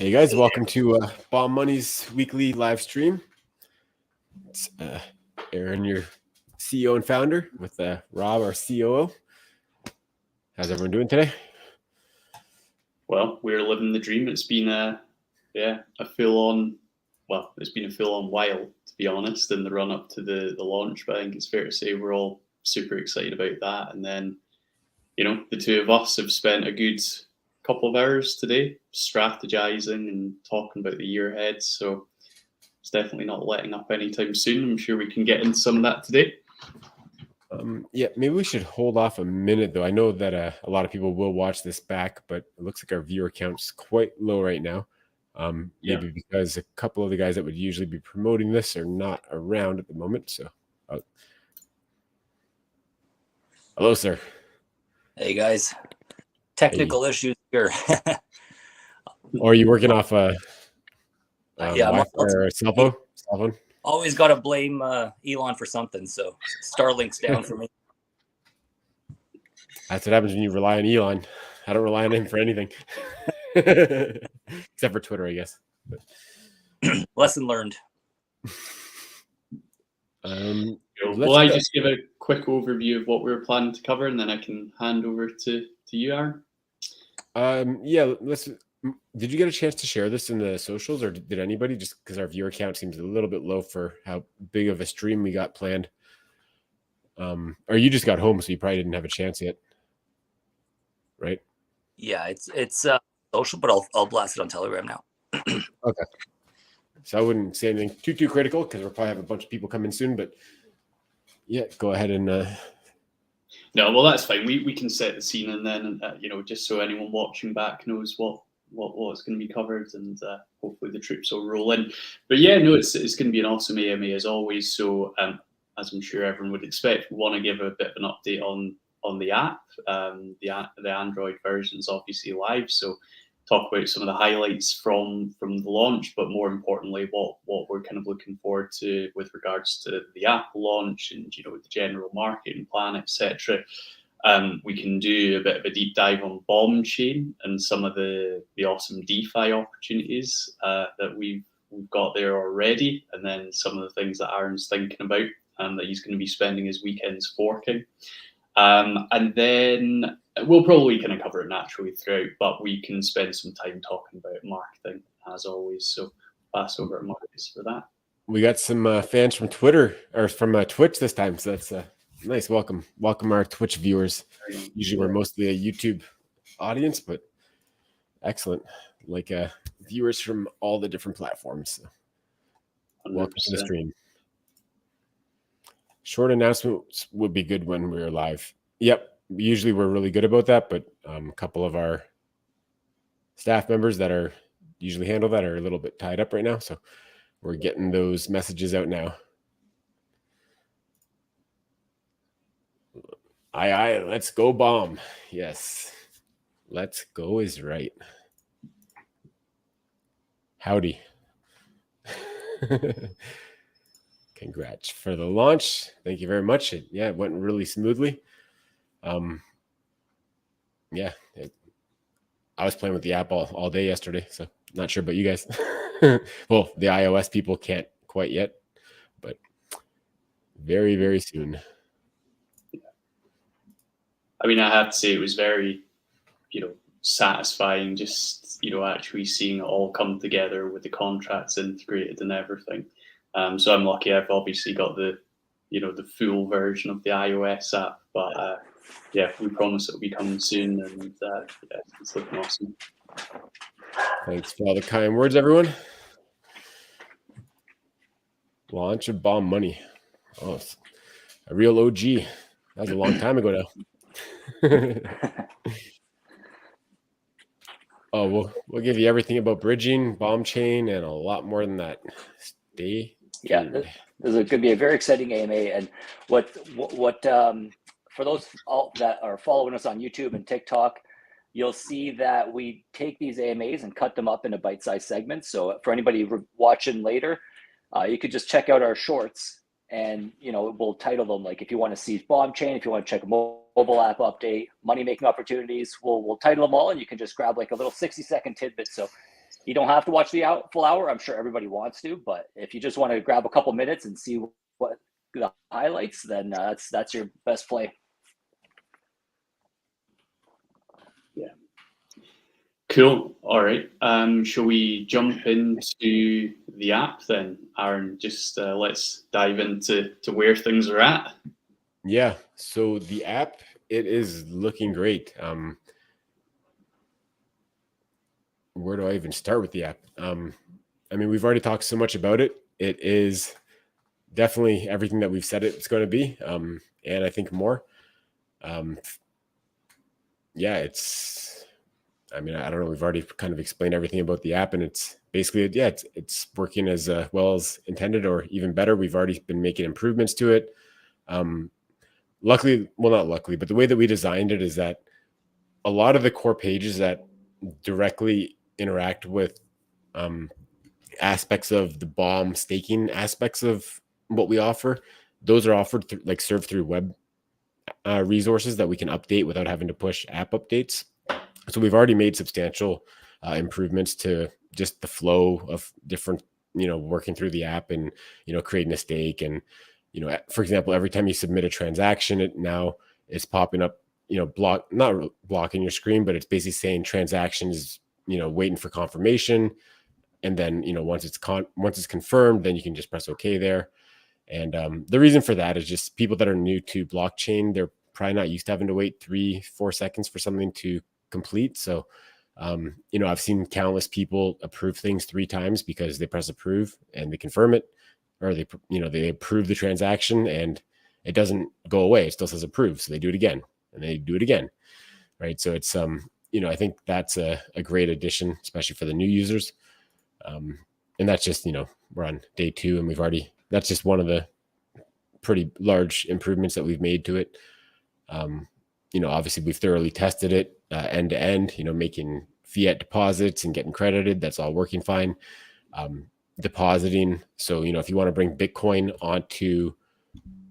Hey guys, welcome to Bomb Money's weekly live stream. It's Aaron, your CEO and founder, with Rob, our COO. How's everyone doing today? Well, we're living the dream. It's been a full-on while, to be honest, in the run-up to the launch. But I think it's fair to say we're all super excited about that. And then, the two of us have spent a good couple of hours today strategizing and talking about the year ahead. So it's definitely not letting up anytime soon. I'm sure we can get into some of that today. Yeah, maybe we should hold off a minute, though. I know that a lot of people will watch this back, but it looks like our viewer count's quite low right now. Maybe because a couple of the guys that would usually be promoting this are not around at the moment. So, hello, sir. Hey, guys. Technical issues here. Or are you working off a Wi-Fi or a cell phone? Always got to blame Elon for something, so Starlink's down for me. That's what happens when you rely on Elon. I don't rely on him for anything. Except for Twitter, I guess. Lesson learned. Will I just give a quick overview of what we were planning to cover, and then I can hand over to you, Aaron? Yeah, did you get a chance to share this in the socials, or did anybody? Just because our viewer count seems a little bit low for how big of a stream we got planned. Or you just got home, so you probably didn't have a chance yet, right? Yeah, it's social, but I'll blast it on Telegram now. Okay. So I wouldn't say anything too critical because we'll probably have a bunch of people come in soon. But yeah, go ahead and. No, well, that's fine. We can set the scene, and then just so anyone watching back knows what's going to be covered, and hopefully the troops will roll in. But yeah, no, it's going to be an awesome AMA as always. So as I'm sure everyone would expect, we want to give a bit of an update on the app. The Android version is obviously live, so talk about some of the highlights from the launch, but more importantly, what we're kind of looking forward to with regards to the app launch and the general marketing plan, etc. We can do a bit of a deep dive on Bomb Chain and some of the awesome DeFi opportunities that we've got there already, and then some of the things that Aaron's thinking about and that he's going to be spending his weekends forking. And then we'll probably kind of cover it naturally throughout, but we can spend some time talking about marketing as always. So pass over to Marcus for that. We got some fans from Twitter or from Twitch this time, so that's nice. Welcome our Twitch viewers. Usually we're mostly a YouTube audience, but excellent. Like viewers from all the different platforms. So welcome to the stream. Short announcements would be good when we're live. Yep. Usually we're really good about that, but a couple of our staff members that are usually handle that are a little bit tied up right now. So we're getting those messages out now. Aye, let's go bomb. Yes. Let's go is right. Howdy. Congrats for the launch. Thank you very much. It went really smoothly. I was playing with the app all day yesterday, so not sure about you guys. Well, the iOS people can't quite yet, but very, very soon. I mean, I have to say it was very, satisfying just, actually seeing it all come together with the contracts integrated and everything. So I'm lucky I've obviously got the full version of the iOS app, but we promise it'll be coming soon, and it's looking awesome. Thanks for all the kind words, everyone. Launch of Bomb Money. Oh, it's a real OG. That was a long time ago now. Oh, we'll give you everything about bridging, Bomb Chain, and a lot more than that. Stay tuned. This is going to be a very exciting AMA, and what for those all that are following us on YouTube and TikTok, you'll see that we take these AMAs and cut them up into bite-sized segments. So for anybody watching later, you could just check out our shorts, and we'll title them like if you want to see Bomb Chain, if you want to check a mobile app update, money making opportunities, we'll title them all, and you can just grab like a little 60-second tidbit. So You don't have to watch the full hour. I'm sure everybody wants to, but if you just want to grab a couple minutes and see what the highlights, then that's your best play. Yeah. Cool. All right. Shall we jump into the app then, Aaron? Just let's dive into where things are at. Yeah. So the app, it is looking great. Where do I even start with the app? I mean, we've already talked so much about it. It is definitely everything that we've said it's going to be, and I think more. Yeah, it's. I mean, I don't know. We've already kind of explained everything about the app, and it's basically, yeah, it's working as well as intended, or even better. We've already been making improvements to it. Luckily, well, not luckily, but the way that we designed it is that a lot of the core pages that directly interact with aspects of the BOM staking aspects of what we offer, those are offered served through web resources that we can update without having to push app updates. So we've already made substantial improvements to just the flow of different, working through the app and, creating a stake. And, for example, every time you submit a transaction, it now is popping up, not blocking your screen, but it's basically saying transactions, waiting for confirmation. And then, once it's confirmed, then you can just press OK there. And the reason for that is just people that are new to blockchain, they're probably not used to having to wait 3-4 seconds for something to complete. So, I've seen countless people approve things 3 times because they press approve and they confirm it, or they approve the transaction and it doesn't go away. It still says approve. So they do it again and they do it again. Right. So it's, I think that's a great addition, especially for the new users. And that's just, we're on day 2 and that's just one of the pretty large improvements that we've made to it. Obviously we've thoroughly tested it end to end, making fiat deposits and getting credited. That's all working fine. Depositing. So, if you want to bring Bitcoin onto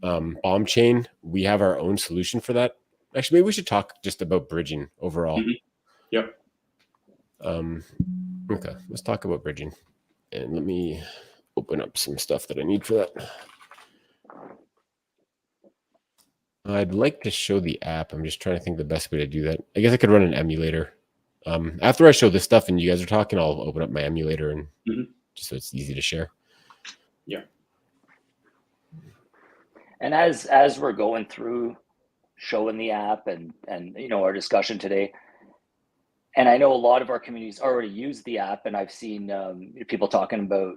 BOM chain, we have our own solution for that. Actually, maybe we should talk just about bridging overall. Mm-hmm. Yep. Okay, let's talk about bridging. And let me open up some stuff that I need for that. I'd like to show the app. I'm just trying to think the best way to do that. I guess I could run an emulator. After I show this stuff and you guys are talking, I'll open up my emulator and just so it's easy to share. Yeah. And as we're going through showing the app and our discussion today, and I know a lot of our communities already use the app, and I've seen people talking about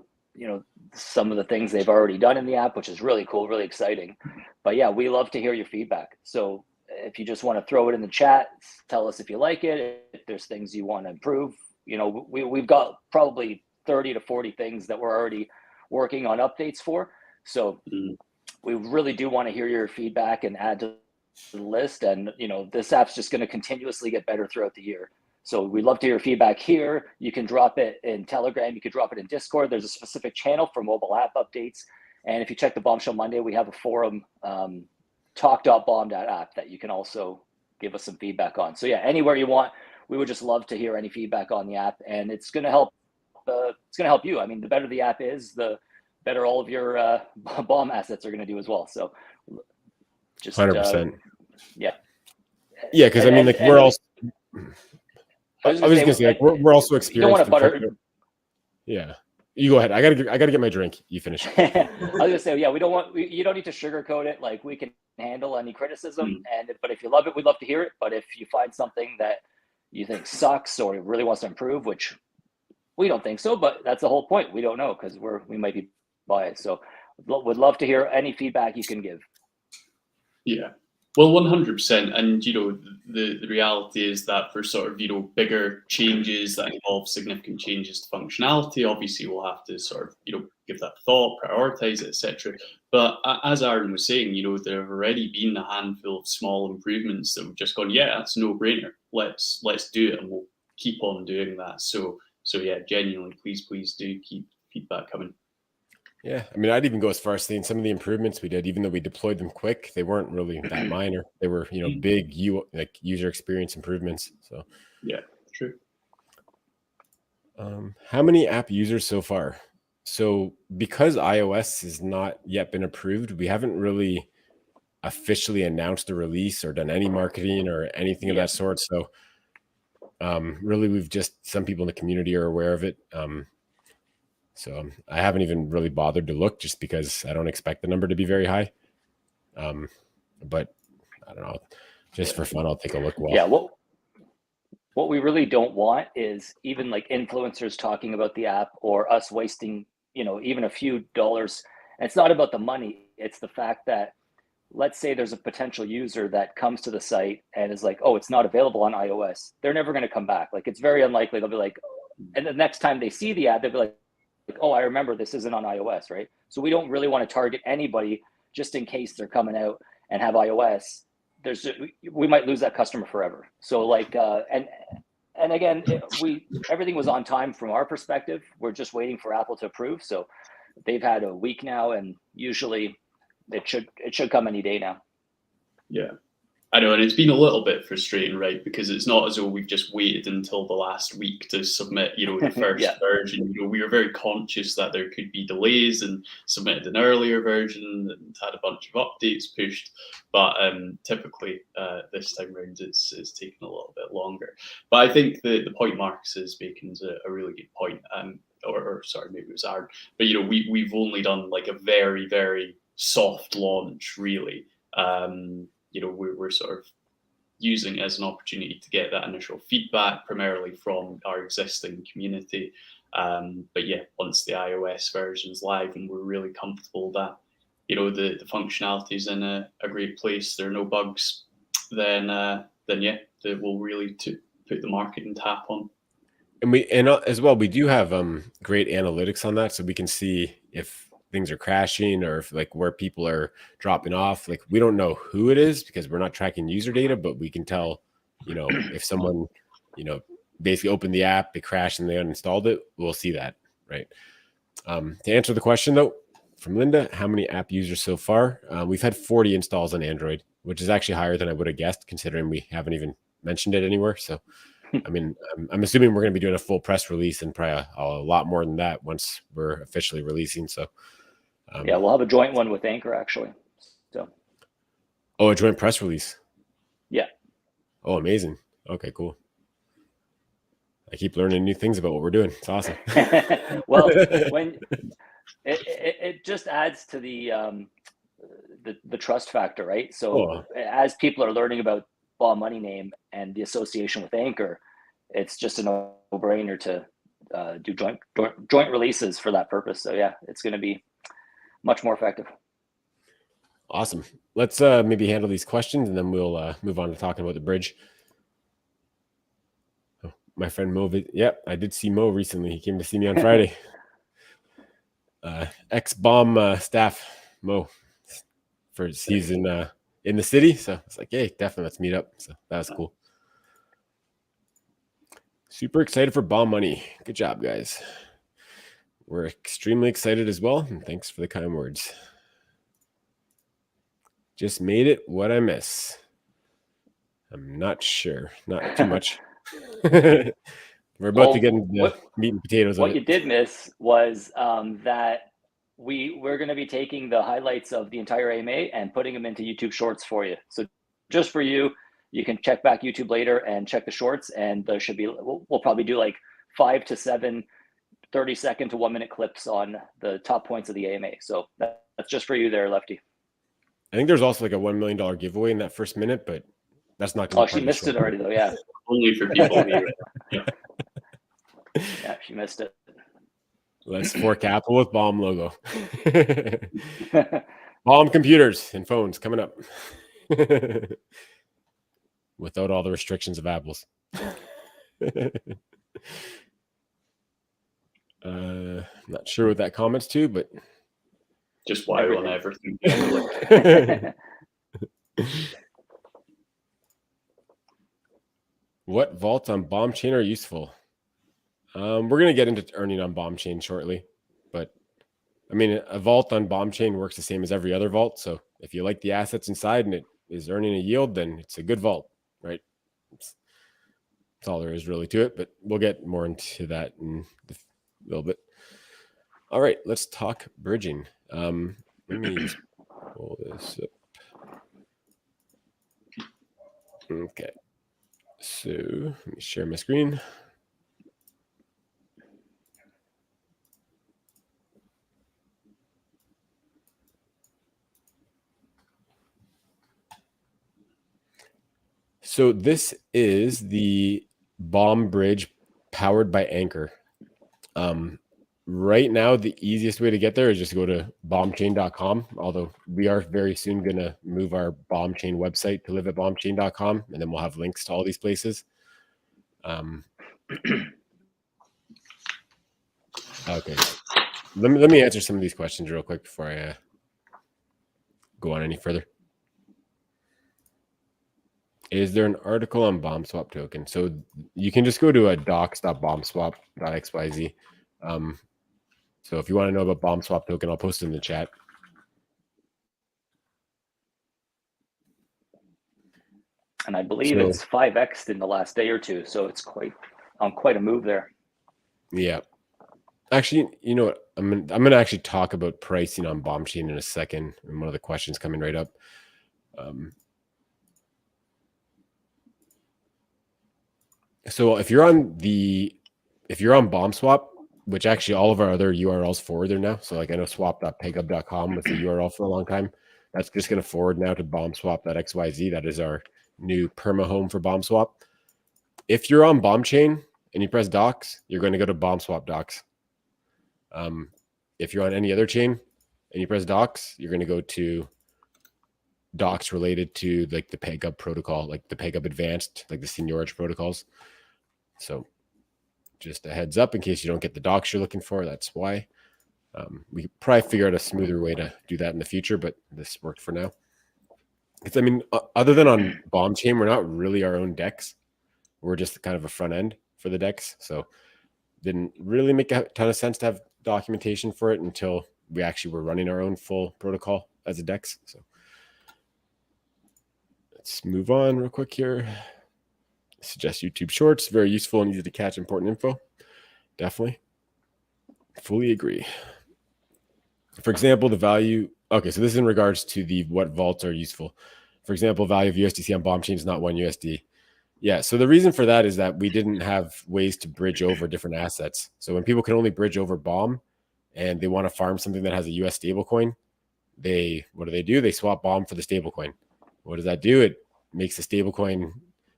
some of the things they've already done in the app, which is really cool, really exciting. But yeah, we love to hear your feedback. So if you just want to throw it in the chat, tell us if you like it, if there's things you want to improve. We've got probably 30 to 40 things that we're already working on updates for. So we really do want to hear your feedback and add to the list. And this app's just going to continuously get better throughout the year. So we'd love to hear your feedback here. You can drop it in Telegram. You could drop it in Discord. There's a specific channel for mobile app updates. And if you check the Bombshell Monday, we have a forum, talk.bomb.app, that you can also give us some feedback on. So yeah, anywhere you want, we would just love to hear any feedback on the app. And it's going to help. It's going to help you. I mean, the better the app is, the better all of your bomb assets are going to do as well. So just 100%. Yeah. Yeah, because I mean, we're also. I was just gonna say, we're also experienced. You don't want to butter. Yeah, you go ahead. I gotta get my drink. You finish. I was gonna say, yeah, you don't need to sugarcoat it. Like, we can handle any criticism, but if you love it, we'd love to hear it. But if you find something that you think sucks or really wants to improve, which we don't think so, but that's the whole point. We don't know because we might be biased. So would love to hear any feedback you can give. Yeah. Well, 100%. And, the reality is that for sort of, bigger changes that involve significant changes to functionality, obviously we'll have to sort of, give that thought, prioritize it, etc. But as Aaron was saying, there have already been a handful of small improvements that we've just gone, yeah, that's a no-brainer. Let's do it, and we'll keep on doing that. So yeah, genuinely, please do keep feedback coming. Yeah, I mean, I'd even go as far as saying some of the improvements we did, even though we deployed them quick, they weren't really that minor. They were, big user experience improvements. So yeah, true. How many app users so far? So because iOS has not yet been approved, we haven't really officially announced the release or done any marketing or anything of Yeah. that sort. So really, we've just, some people in the community are aware of it. So I haven't even really bothered to look just because I don't expect the number to be very high. But I don't know, just for fun, I'll take a look. Well, Yeah. What we really don't want is even like influencers talking about the app or us wasting, even a few dollars. And it's not about the money. It's the fact that, let's say there's a potential user that comes to the site and is like, oh, it's not available on iOS. They're never going to come back. Like, it's very unlikely they'll be like, and the next time they see the ad, they'll be like, oh, I remember this isn't on iOS, right? So we don't really want to target anybody just in case they're coming out and have iOS. We might lose that customer forever. So like, and again, everything was on time from our perspective. We're just waiting for Apple to approve. So they've had a week now, and usually it should come any day now. Yeah, I know, and it's been a little bit frustrating, right? Because it's not as though we've just waited until the last week to submit, the first Yeah. version. We were very conscious that there could be delays and submitted an earlier version and had a bunch of updates pushed. But typically this time around, it's taken a little bit longer. But I think the point Marcus is making is a really good point. Or sorry, maybe it was Aaron. But we've only done like a very, very soft launch, really. We're sort of using it as an opportunity to get that initial feedback, primarily from our existing community. But yeah, once the iOS version's live and we're really comfortable that the functionality is in a great place, there are no bugs, then yeah, we'll really put the marketing tap on. and as well, we do have great analytics on that, so we can see if things are crashing or if like where people are dropping off. Like, we don't know who it is because we're not tracking user data, but we can tell, if someone, basically opened the app, it crashed and they uninstalled it, we'll see that, right? To answer the question though, from Linda, how many app users so far? We've had 40 installs on Android, which is actually higher than I would have guessed, considering we haven't even mentioned it anywhere. So, I mean, I'm assuming we're going to be doing a full press release and probably a lot more than that once we're officially releasing. So, yeah, we'll have a joint one with Anchor actually. So. Oh, a joint press release. Yeah. Oh, amazing. Okay, cool. I keep learning new things about what we're doing. It's awesome. Well, when it just adds to the trust factor, right? So as people are learning about Bomb Money Name and the association with Anchor, it's just a no-brainer to do joint releases for that purpose. So yeah, it's going to be much more effective. Awesome. Let's maybe handle these questions and then we'll move on to talking about the bridge. Oh, my friend Mo. Yep, I did see Mo recently. He came to see me on Friday. Ex-Bomb staff Mo. He's in the city, so it's like, hey, definitely let's meet up. So that was cool. Super excited for Bomb Money. Good job, guys. We're extremely excited as well, and thanks for the kind words. Just made it. What I miss? I'm not sure. Not too much. We're about to get into meat and potatoes. What you did miss was that we're going to be taking the highlights of the entire AMA and putting them into YouTube Shorts for you. So just for you, you can check back YouTube later and check the shorts, and there should be, we'll probably do like 5 to 7 30-second to 1-minute clips on the top points of the AMA. So that's just for you there, Lefty. I think there's also like a $1 million giveaway in that first minute, but that's not going to be. Oh, she missed it already though. Yeah. Only for people. Yeah, she missed it. Let's fork Apple with Bomb logo. Bomb computers and phones coming up. Without all the restrictions of Apple's. Not sure what that comments to, but just why on everything. What vaults on Bomb Chain are useful? We're going to get into earning on Bomb Chain shortly, but I mean, a vault on Bomb Chain works the same as every other vault. So if you like the assets inside and it is earning a yield, then it's a good vault, right? That's all there is really to it, but we'll get more into that in a little bit. All right, let's talk bridging. Let me just pull this up. Okay, so let me share my screen. So this is the Bomb Bridge powered by Anchor. Right now, the easiest way to get there is just go to bombchain.com. Although we are very soon going to move our BombChain website to liveatbombchain.com, and then we'll have links to all these places. Okay, let me answer some of these questions real quick before I go on any further. Is there an article on BombSwap token? So you can just go to a docs.bombswap.xyz. So if you want to know about BombSwap token, I'll post it in the chat. And I believe it's 5x'd in the last day or two, so it's quite a move there. Yeah. Actually, you know what? I'm gonna actually talk about pricing on BombChain in a second, and one of the questions coming right up. So if you're on BombSwap, which actually all of our other URLs forward there now. So like I know swap.pegup.com was the URL for a long time. That's just going to forward now to bombswap.xyz. That is our new perma home for BombSwap. If you're on BombChain and you press docs, you're going to go to BombSwap docs. If you're on any other chain and you press docs, you're going to go to docs related to like the PegUp protocol, like the PegUp advanced, like the seniorage protocols. So just a heads up in case you don't get the docs you're looking for. That's why. We could probably figure out a smoother way to do that in the future, but this worked for now. It's, I mean, other than on BombChain, we're not really our own DEX. We're just kind of a front end for the DEX. So didn't really make a ton of sense to have documentation for it until we actually were running our own full protocol as a DEX. So let's move on real quick here. Suggest YouTube Shorts, very useful and easy to catch important info. Definitely. Fully agree. For example, the value. Okay, so this is in regards to what vaults are useful. For example, value of USDC on BombChain is not 1 USD. Yeah, so the reason for that is that we didn't have ways to bridge over different assets. So when people can only bridge over Bomb and they want to farm something that has a US stablecoin, what do? They swap Bomb for the stablecoin. What does that do? It makes the stablecoin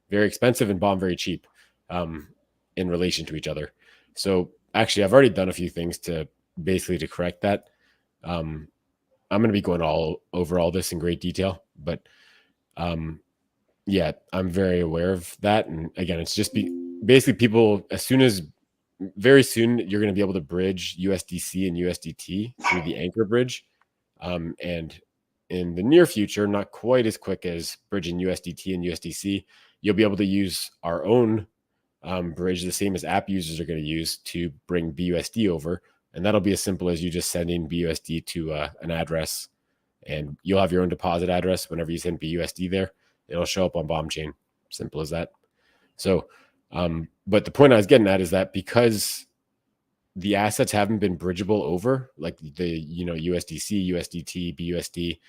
very expensive and Bomb very cheap in relation to each other. So actually, I've already done a few things to correct that. I'm going to be going over all this in great detail, but yeah, I'm very aware of that. And again, it's just basically people, very soon, you're going to be able to bridge USDC and USDT through the Anchor bridge. And in the near future, not quite as quick as bridging USDT and USDC, you'll be able to use our own bridge, the same as app users are going to use to bring BUSD over. And that'll be as simple as you just sending BUSD to an address, and you'll have your own deposit address. Whenever you send BUSD there, it'll show up on BombChain. Simple as that. So, but the point I was getting at is that because the assets haven't been bridgeable over, like the USDC, USDT, BUSD,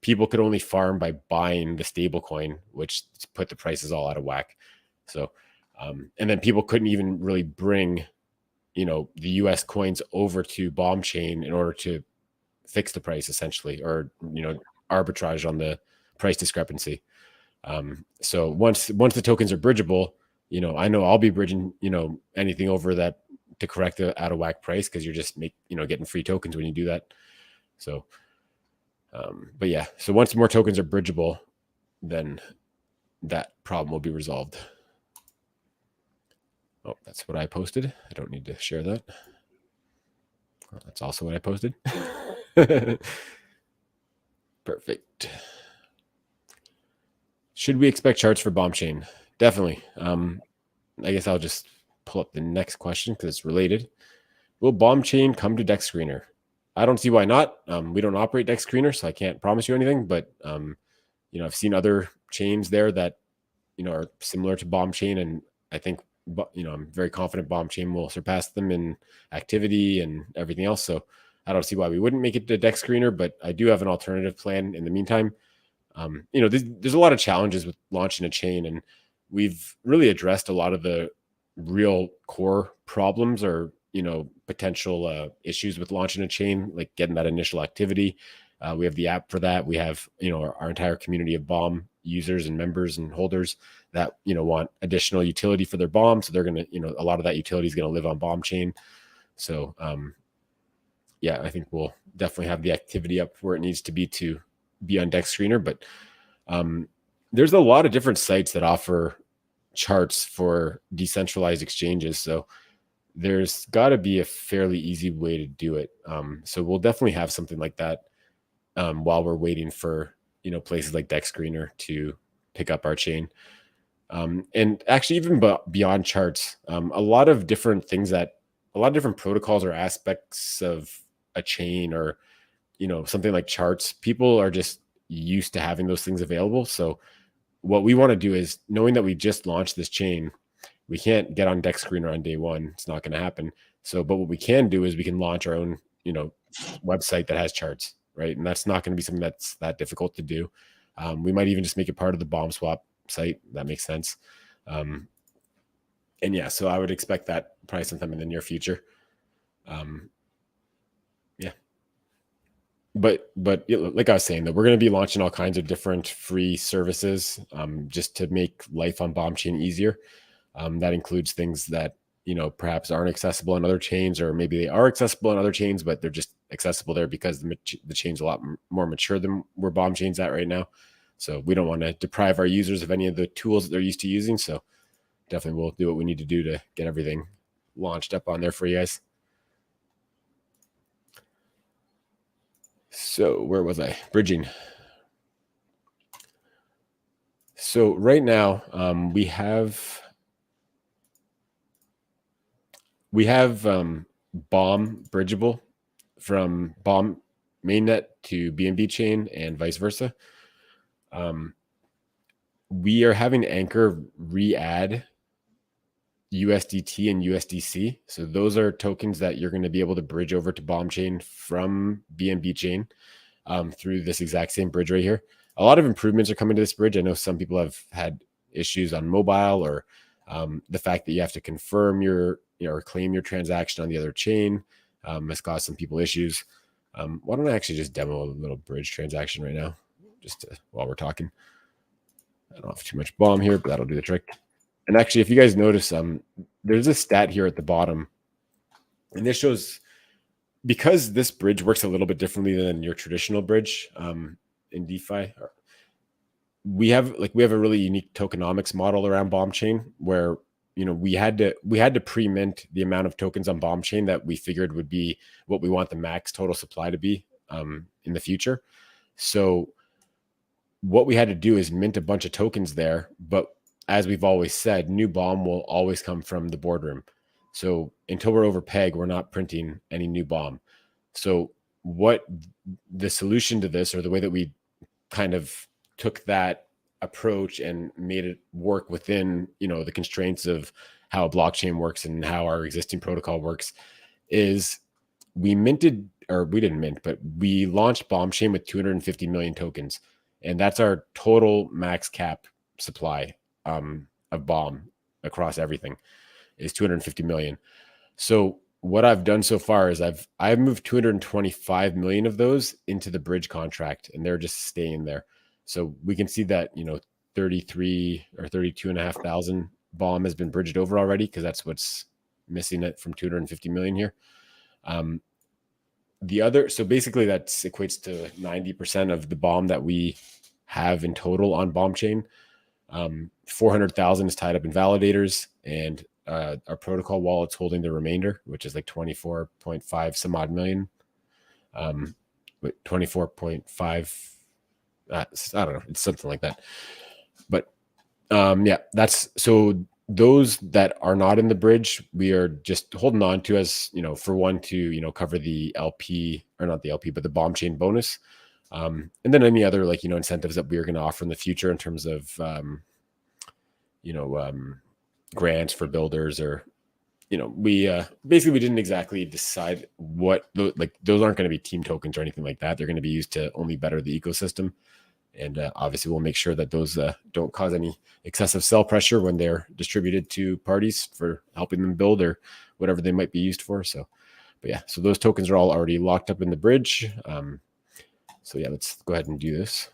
people could only farm by buying the stable coin, which put the prices all out of whack. So, and then people couldn't even really bring, the US coins over to BombChain in order to fix the price essentially, or, arbitrage on the price discrepancy. So once the tokens are bridgeable, I know I'll be bridging, anything over that to correct the out of whack price, because you're just getting free tokens when you do that. So, but yeah, so once more tokens are bridgeable, then that problem will be resolved. Oh, that's what I posted. I don't need to share that. Well, that's also what I posted. Perfect. Should we expect charts for BombChain? Definitely. I guess I'll just pull up the next question because it's related. Will BombChain come to DEX Screener? I don't see why not. We don't operate DEX Screener, so I can't promise you anything. But I've seen other chains there that are similar to BombChain, and I think, I'm very confident Bomb Chain will surpass them in activity and everything else. So I don't see why we wouldn't make it to Dex Screener, but I do have an alternative plan in the meantime. There's a lot of challenges with launching a chain, and we've really addressed a lot of the real core problems or potential issues with launching a chain, like getting that initial activity. We have the app for that. We have our entire community of Bomb users and members and holders that want additional utility for their Bomb, so they're gonna a lot of that utility is going to live on Bomb Chain. So yeah, I think we'll definitely have the activity up where it needs to be on Dex Screener, but there's a lot of different sites that offer charts for decentralized exchanges, so there's got to be a fairly easy way to do it. So we'll definitely have something like that while we're waiting for places like Dex Screener to pick up our chain. And actually, even beyond charts, a lot of different protocols or aspects of a chain, or something like charts, people are just used to having those things available. So what we want to do is, knowing that we just launched this chain, we can't get on Dex Screener on day one. It's not going to happen. So, but what we can do is we can launch our own, website that has charts, right? And that's not going to be something that's that difficult to do. We might even just make it part of the Bomb Swap site. That makes sense. And yeah, so I would expect that probably sometime in the near future. Yeah. But like I was saying, that we're going to be launching all kinds of different free services just to make life on Bomb Chain easier. That includes things that perhaps aren't accessible on other chains, or maybe they are accessible on other chains, but they're just accessible there because the chain's a lot more mature than where Bomb Chain's at right now. So we don't want to deprive our users of any of the tools that they're used to using. So definitely we'll do what we need to do to get everything launched up on there for you guys. So where was I? Bridging. So right now we have Bomb bridgeable from Bomb mainnet to BNB chain and vice versa. We are having Anchor re-add USDT and USDC. So those are tokens that you're going to be able to bridge over to Bomb Chain from BNB chain through this exact same bridge right here. A lot of improvements are coming to this bridge. I know some people have had issues on mobile, or the fact that you have to confirm or claim your transaction on the other chain has caused some people issues. Why don't I actually just demo a little bridge transaction right now, while we're talking. I don't have too much Bomb here, but that'll do the trick. And actually, if you guys notice, there's a stat here at the bottom, and this shows, because this bridge works a little bit differently than your traditional bridge in DeFi. We have a really unique tokenomics model around Bomb Chain, where we had to pre-mint the amount of tokens on Bomb Chain that we figured would be what we want the max total supply to be in the future. So what we had to do is mint a bunch of tokens there, but as we've always said, new Bomb will always come from the boardroom. So until we're over peg, we're not printing any new Bomb. So what the solution to this, or the way that we kind of took that approach and made it work within the constraints of how a blockchain works and how our existing protocol works, is we didn't mint, but we launched Bomb Chain with 250 million tokens, and that's our total max cap supply of Bomb across everything, is 250 million. So what I've done so far is I've moved 225 million of those into the bridge contract, and they're just staying there. So we can see that 33 or 32,500 Bomb has been bridged over already, because that's what's missing it from 250 million here. So basically that equates to 90% of the Bomb that we have in total on Bomb Chain. 400,000 is tied up in validators, and our protocol wallet's holding the remainder, which is like 24.5 some odd million. 24.5. I don't know. It's something like that. But yeah, that's so those that are not in the bridge, we are just holding on to, as for one, to cover the LP, or not the LP, but the Bomb Chain bonus. And then any other incentives that we are going to offer in the future in terms of grants for builders, or we basically we didn't exactly decide what like those aren't going to be team tokens or anything like that. They're going to be used to only better the ecosystem, and obviously we'll make sure that those don't cause any excessive sell pressure when they're distributed to parties for helping them build or whatever they might be used for. So, but yeah, so those tokens are all already locked up in the bridge. So yeah, let's go ahead and do this.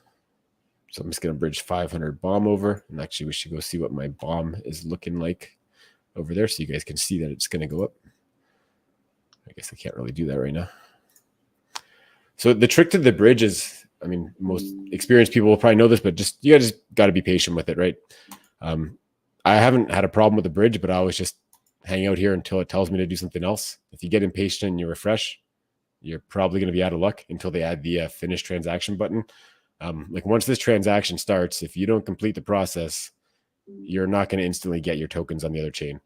So I'm just going to bridge 500 bomb over, and actually we should go see what my bomb is looking like over there so you guys can see that it's going to go up. I guess I can't really do that right now. So the trick to the bridge is, I mean, most experienced people will probably know this, but just you guys got to be patient with it, right? I haven't had a problem with the bridge, but I always just hang out here until it tells me to do something else. If you get impatient and you refresh, you're probably going to be out of luck until they add the finish transaction button. Like once this transaction starts, if you don't complete the process, you're not going to instantly get your tokens on the other chain.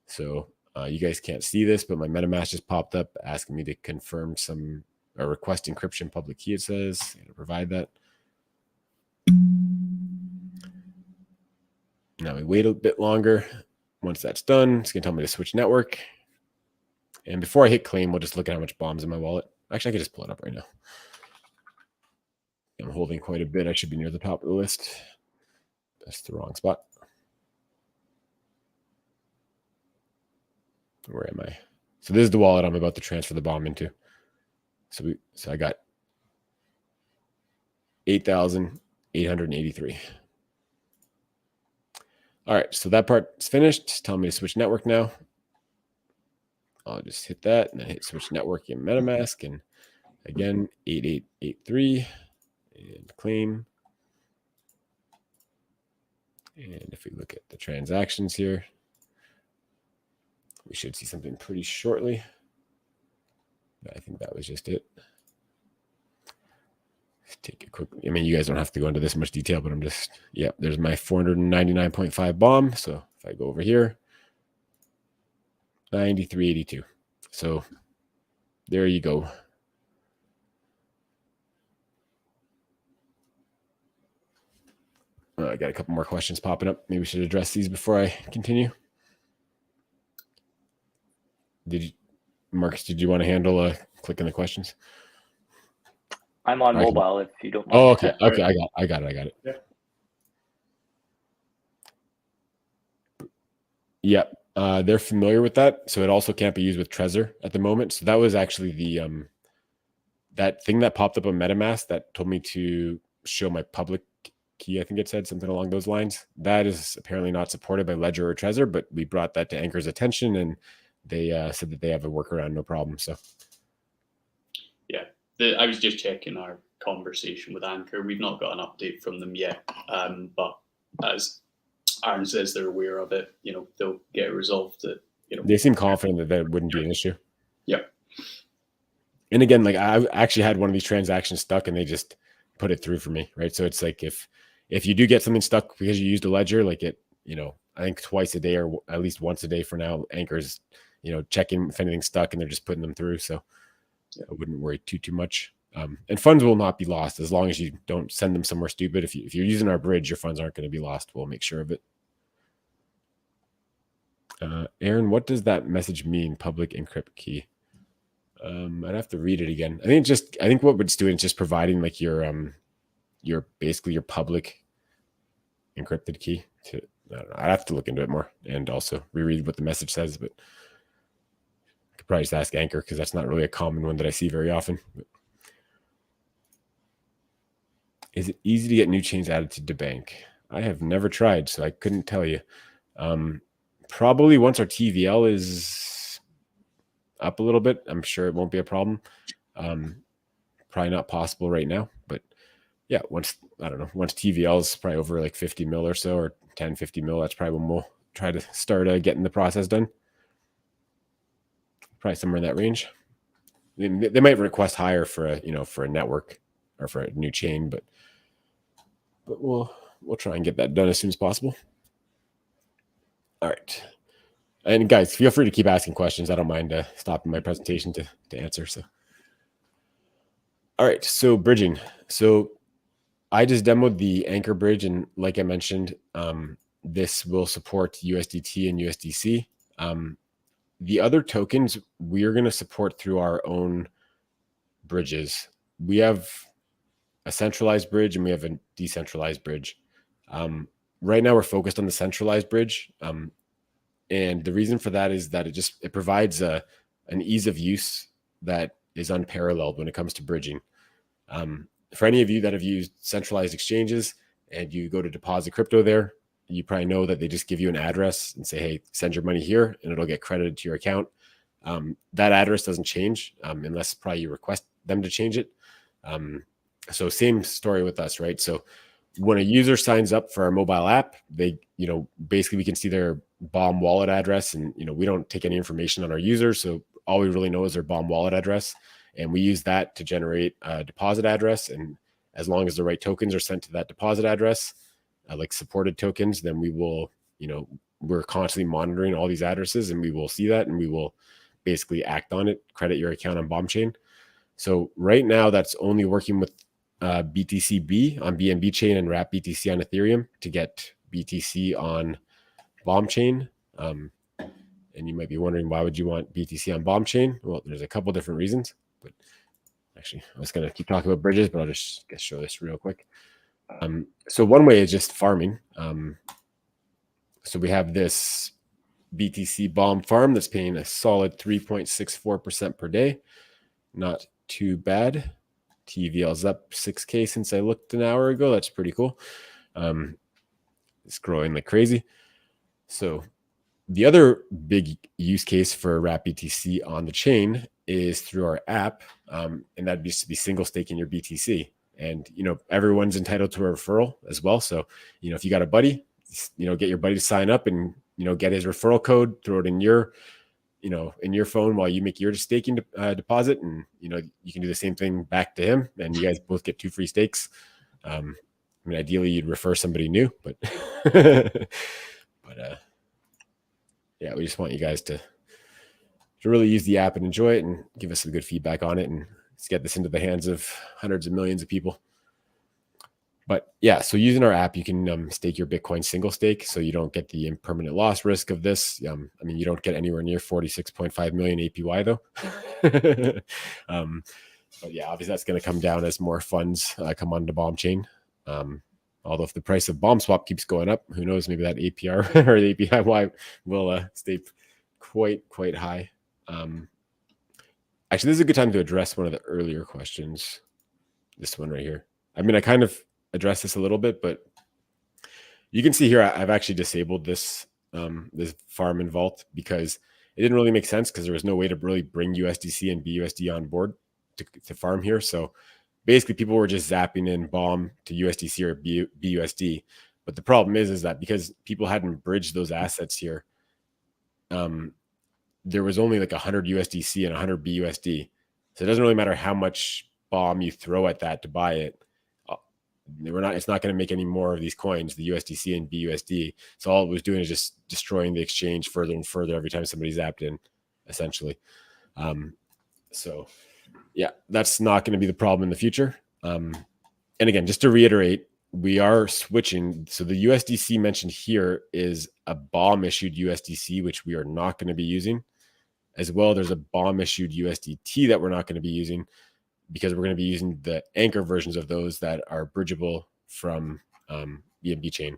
So you guys can't see this, but my MetaMask just popped up asking me to confirm some or request encryption public key. It says to provide that. Now we wait a bit longer. Once that's done, it's going to tell me to switch network. And before I hit claim, we'll just look at how much bombs in my wallet. Actually, I can just pull it up right now. I'm holding quite a bit. I should be near the top of the list. That's the wrong spot. Where am I? So this is the wallet I'm about to transfer the bomb into. So I got 8,883. All right, so that part's finished. Tell me to switch network now. I'll just hit that and then hit switch network in MetaMask, and again 8883 and claim. And if we look at the transactions here, we should see something pretty shortly. I think that was just it. Let's take a quick, I mean, you guys don't have to go into this much detail, but I'm just, yeah, there's my 499.5 bomb. So if I go over here, 9382. So there you go. I got a couple more questions popping up. Maybe we should address these before I continue. Marcus, did you want to handle clicking the questions? I'm on mobile if you don't mind. Oh, okay. Okay, I got it. Yeah. Yep. They're familiar with that. So it also can't be used with Trezor at the moment. So that was actually the that thing that popped up on MetaMask that told me to show my public key. I think it said something along those lines. That is apparently not supported by Ledger or Trezor, but we brought that to Anchor's attention, and they said that they have a workaround, no problem. So yeah, I was just checking our conversation with Anchor. We've not got an update from them yet, but as Aaron says, they're aware of it. They'll get it resolved. They seem confident that wouldn't be an issue. Yeah. And again, like I actually had one of these transactions stuck, and they just put it through for me, right? So it's like if you do get something stuck because you used a ledger, like it, I think twice a day or at least once a day for now, Anchor's, checking if anything's stuck, and they're just putting them through. So yeah, I wouldn't worry too much. And funds will not be lost as long as you don't send them somewhere stupid. If you're using our bridge, your funds aren't going to be lost. We'll make sure of it. Aaron, what does that message mean? Public encrypt key. I'd have to read it again. I think what it's doing is just providing like your basically your public encrypted key to, I don't know, I'd have to look into it more and also reread what the message says, but I could probably just ask Anchor because that's not really a common one that I see very often. But is it easy to get new chains added to DeBank? I have never tried, so I couldn't tell you. Probably once our TVL is up a little bit, I'm sure it won't be a problem. Probably not possible right now, but yeah, once TVL is probably over like 50 mil or so, or 10-50 mil, that's probably when we'll try to start getting the process done. Probably somewhere in that range. They might request higher for a network or for a new chain, but we'll try and get that done as soon as possible. All right. And guys, feel free to keep asking questions. I don't mind stopping my presentation to answer. So, all right. So bridging. So I just demoed the Anchor bridge, and like I mentioned, this will support USDT and USDC. The other tokens we're going to support through our own bridges. We have a centralized bridge and we have a decentralized bridge. Right now we're focused on the centralized bridge. And the reason for that is that it provides an ease of use that is unparalleled when it comes to bridging. For any of you that have used centralized exchanges and you go to deposit crypto there, you probably know that they just give you an address and say, hey, send your money here and it'll get credited to your account. That address doesn't change unless probably you request them to change it. So same story with us, right? So when a user signs up for our mobile app, they, basically we can see their Bomb wallet address, and, we don't take any information on our users. So all we really know is their Bomb wallet address. And we use that to generate a deposit address. And as long as the right tokens are sent to that deposit address, like supported tokens, then we will, we're constantly monitoring all these addresses and we will see that and we will basically act on it, credit your account on BombChain. So right now that's only working with BTCB on BNB chain and Wrap BTC on Ethereum to get BTC on BombChain. And you might be wondering, why would you want BTC on BombChain? Well, there's a couple different reasons, but actually I was going to keep talking about bridges, but I'll just show this real quick. So one way is just farming. So we have this BTC Bomb farm that's paying a solid 3.64% per day. Not too bad. TVL's up 6K since I looked an hour ago. That's pretty cool. It's growing like crazy. So the other big use case for Wrap BTC on the chain is through our app. And that'd be single staking your BTC. And, everyone's entitled to a referral as well. So, if you got a buddy, get your buddy to sign up and, get his referral code, throw it in your, in your phone while you make your staking deposit. And, you can do the same thing back to him and you guys both get 2 free stakes. Ideally you'd refer somebody new, but, yeah, we just want you guys to really use the app and enjoy it and give us some good feedback on it. And let's get this into the hands of hundreds of millions of people. But yeah, so using our app, you can stake your Bitcoin single stake, so you don't get the impermanent loss risk of this. You don't get anywhere near 46.5 million APY though. But yeah, obviously that's going to come down as more funds come onto BombChain. Although if the price of BombSwap keeps going up, who knows? Maybe that APR or the APY will stay quite high. Actually, this is a good time to address one of the earlier questions. This one right here. I kind of addressed this a little bit, but you can see here I've actually disabled this this farm and vault because it didn't really make sense because there was no way to really bring USDC and BUSD on board to farm here. So basically people were just zapping in Bomb to USDC or BUSD. But the problem is that because people hadn't bridged those assets here, there was only like 100 USDC and 100 BUSD. So it doesn't really matter how much Bomb you throw at that to buy it. It's not going to make any more of these coins, the USDC and BUSD. So all it was doing is just destroying the exchange further and further every time somebody zapped in, essentially. So yeah, that's not going to be the problem in the future. And again, just to reiterate, we are switching. So the USDC mentioned here is a Bomb issued USDC, which we are not going to be using. As well, there's a Bomb issued USDT that we're not going to be using because we're going to be using the Anchor versions of those that are bridgeable from BNB chain.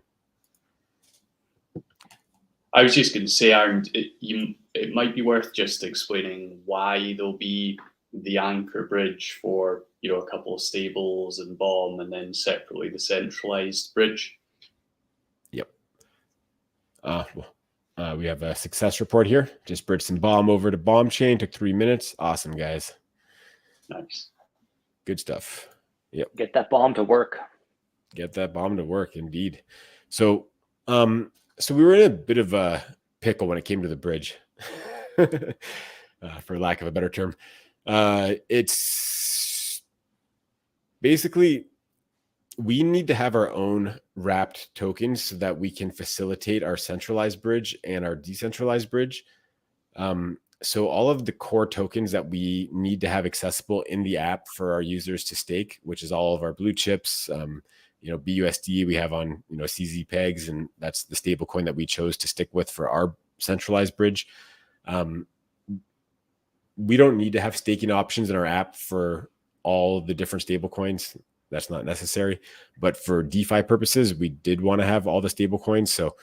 I was just going to say, Aaron, it might be worth just explaining why there'll be the Anchor bridge for a couple of stables and Bomb, and then separately the centralized bridge. Yep. We have a success report here. Just bridged some Bomb over to BombChain. Took 3 minutes. Awesome, guys. Nice. Good stuff. Yep. Get that Bomb to work. Get that Bomb to work, indeed. So, so we were in a bit of a pickle when it came to the bridge, for lack of a better term. It's basically we need to have our own wrapped tokens so that we can facilitate our centralized bridge and our decentralized bridge. So all of the core tokens that we need to have accessible in the app for our users to stake, which is all of our blue chips, BUSD we have on, CZ pegs, and that's the stable coin that we chose to stick with for our centralized bridge. We don't need to have staking options in our app for all the different stable coins. That's not necessary. But for DeFi purposes, we did want to have all the stable coins. So,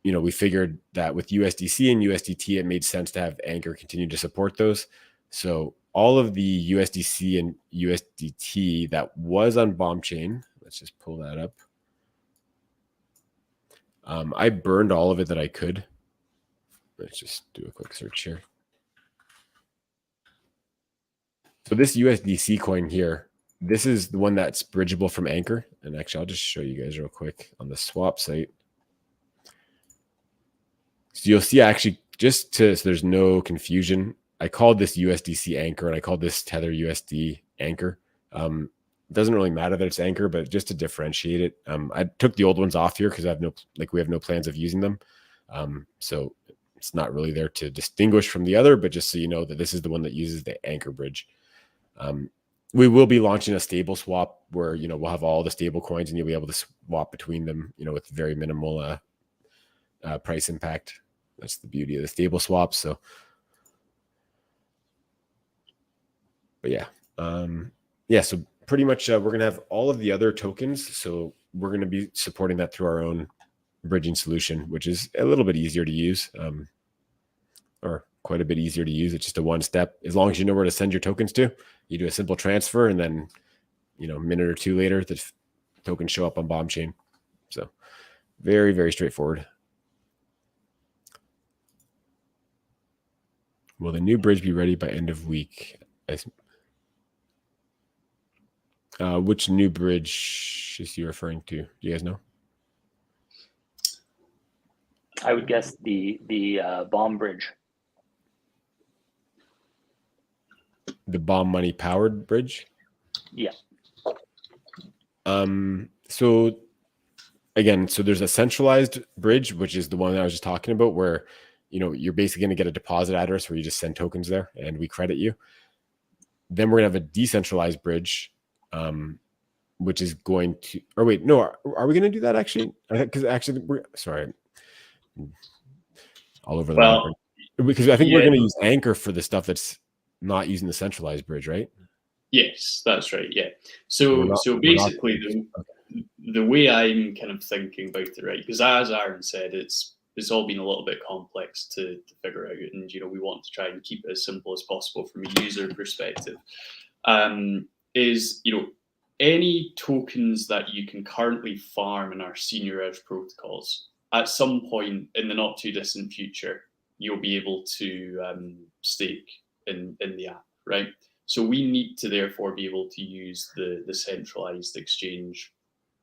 we figured that with USDC and USDT, it made sense to have Anchor continue to support those. So all of the USDC and USDT that was on BombChain, let's just pull that up. I burned all of it that I could. Let's just do a quick search here. So this USDC coin here, this is the one that's bridgeable from Anchor. And actually, I'll just show you guys real quick on the swap site. So you'll see actually, so there's no confusion, I called this USDC Anchor and I called this Tether USD Anchor. It doesn't really matter that it's Anchor, but just to differentiate it, I took the old ones off here because we have no plans of using them. So it's not really there to distinguish from the other, but just so you know that this is the one that uses the Anchor bridge. We will be launching a stable swap where, we'll have all the stable coins and you'll be able to swap between them, with very minimal price impact. That's the beauty of the stable swaps. So, but yeah. So pretty much we're going to have all of the other tokens. So we're going to be supporting that through our own bridging solution, which is a little bit easier to use, or quite a bit easier to use. It's just a one step. As long as you know where to send your tokens to, you do a simple transfer, and then, a minute or two later, the tokens show up on BombChain. So very, very straightforward. Will the new bridge be ready by end of week? Which new bridge is you referring to? Do you guys know? I would guess the Bomb bridge. The Bomb Money powered bridge? Yeah. So again, there's a centralized bridge, which is the one that I was just talking about, where you're basically going to get a deposit address where you just send tokens there and we credit you. Then we're going to have a decentralized bridge, which is going to, or wait, no, are we going to do that actually? Because actually, sorry, all over the map. Because I think we're going to use Anchor for the stuff that's not using the centralized bridge, right? Yes, that's right. Yeah. So basically, the way I'm kind of thinking about it, right? Because as Aaron said, it's all been a little bit complex to figure out, and we want to try and keep it as simple as possible from a user perspective. Is any tokens that you can currently farm in our senior edge protocols, at some point in the not too distant future, you'll be able to stake in the app, right? So we need to therefore be able to use the centralized exchange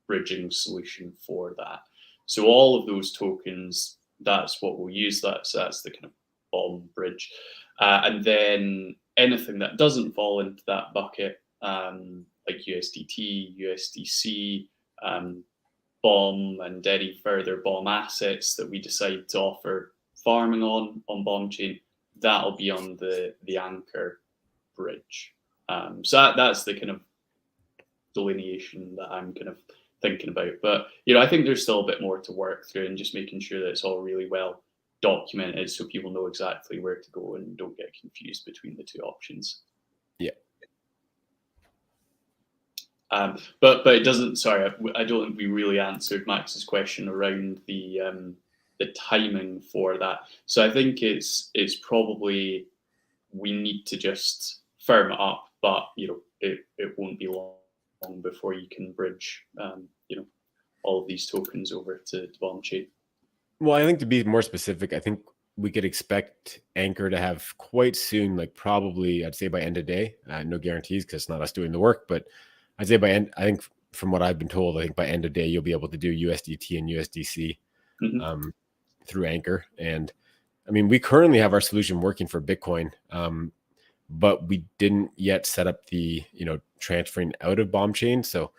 bridging solution for that. So all of those tokens, that's what we'll use. That's the kind of Bomb bridge. And then anything that doesn't fall into that bucket, like USDT, USDC, Bomb, and any further Bomb assets that we decide to offer farming on BombChain, that'll be on the Anchor bridge. So that's the kind of delineation that I'm kind of thinking about. But I think there's still a bit more to work through, and just making sure that it's all really well documented so people know exactly where to go and don't get confused between the two options. Yeah. But it doesn't. Sorry, I don't think we really answered Max's question around the timing for that. So I think it's probably we need to just firm it up, but it won't be long before you can bridge all of these tokens over to BombChain. Well, I think to be more specific, I think we could expect Anchor to have quite soon, like probably I'd say by end of day. No guarantees because it's not us doing the work, but I'd say I think from what I've been told, I think by end of day you'll be able to do USDT and USDC through Anchor. And I mean, we currently have our solution working for Bitcoin, but we didn't yet set up the transferring out of BombChain. So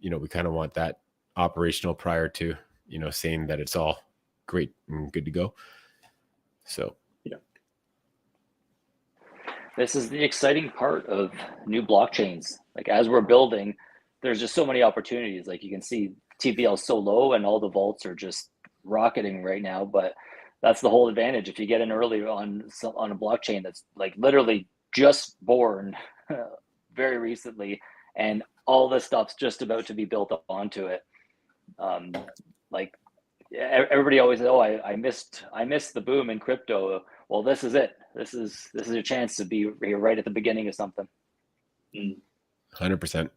we kind of want that operational prior to saying that it's all great and good to go. So yeah, this is the exciting part of new blockchains. Like as we're building, there's just so many opportunities. Like you can see TVL is so low and all the vaults are just rocketing right now, but that's the whole advantage. If you get in early on a blockchain that's like literally just born very recently, and all this stuff's just about to be built up onto it. Like everybody always says, oh, I missed the boom in crypto. Well, this is it. This is a chance to be right at the beginning of something. 100%.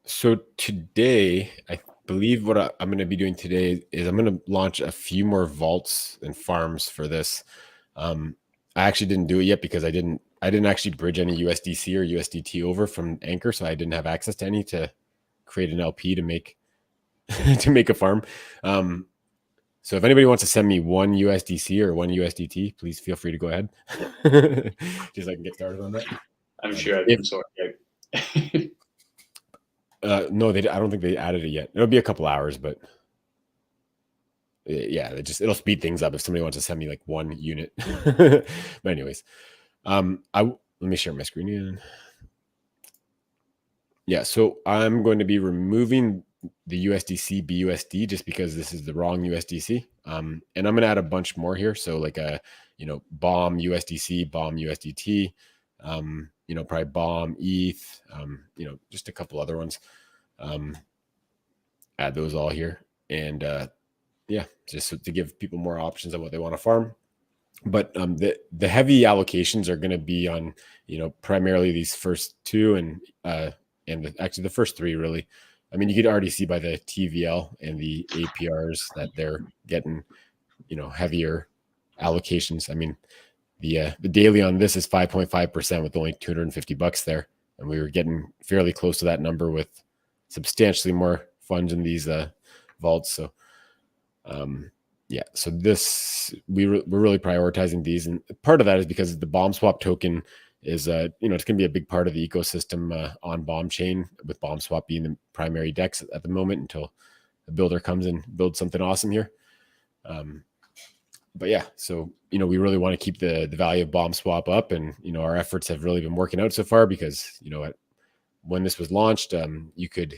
So today, I believe what I'm going to be doing today is I'm going to launch a few more vaults and farms for this. I actually didn't do it yet because I didn't actually bridge any USDC or USDT over from Anchor, so I didn't have access to any to create an LP to make to make a farm. So if anybody wants to send me one USDC or one USDT, please feel free to go ahead. Just so I can get started on that. I'm sure I can sort it out. No, I don't think they added it yet. It'll be a couple hours, but yeah, it'll speed things up if somebody wants to send me like one unit. But anyways, let me share my screen again. Yeah, so I'm going to be removing the USDC BUSD just because this is the wrong USDC. And I'm going to add a bunch more here. So like BOM USDC, BOM USDT, probably BOM ETH, just a couple other ones. Add those all here. And just to give people more options on what they want to farm. But the heavy allocations are going to be on, primarily these first two and actually the first three really. I mean, you could already see by the TVL and the APRs that they're getting, heavier allocations. I mean, the daily on this is 5.5% with only $250 there, and we were getting fairly close to that number with substantially more funds in these vaults. So, so this we're really prioritizing these, and part of that is because the BOM swap token is it's going to be a big part of the ecosystem on BOM chain, with BOM swap being the primary DEX at the moment until a builder comes and builds something awesome here. But yeah, so we really want to keep the value of BOM swap up, and our efforts have really been working out so far because when this was launched, you could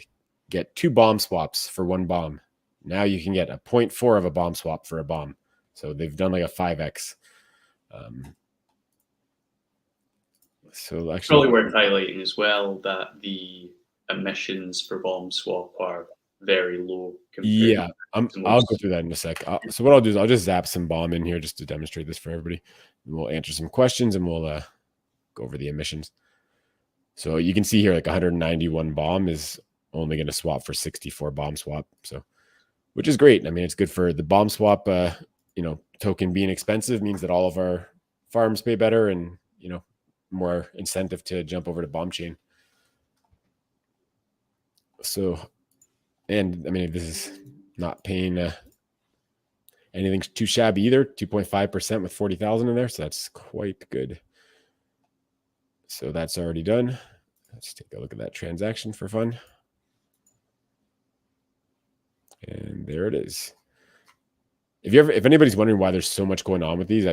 get 2 BOM swaps for 1 BOM. Now you can get a 0.4 of a BOM swap for a BOM. So they've done like a 5x. So actually, probably worth highlighting as well that the emissions for BOM swap are very low. Yeah, I'll go through that in a sec. So what I'll do is I'll just zap some BOM in here just to demonstrate this for everybody. And we'll answer some questions and we'll go over the emissions. So you can see here like 191 BOM is only going to swap for 64 BOM swap. So, which is great. I mean, it's good for the BOM swap. Token being expensive means that all of our farms pay better, and more incentive to jump over to BOM chain. So, and I mean, this is not paying anything too shabby either. 2.5% with 40,000 in there. So that's quite good. So that's already done. Let's take a look at that transaction for fun. And there it is. If anybody's wondering why there's so much going on with these,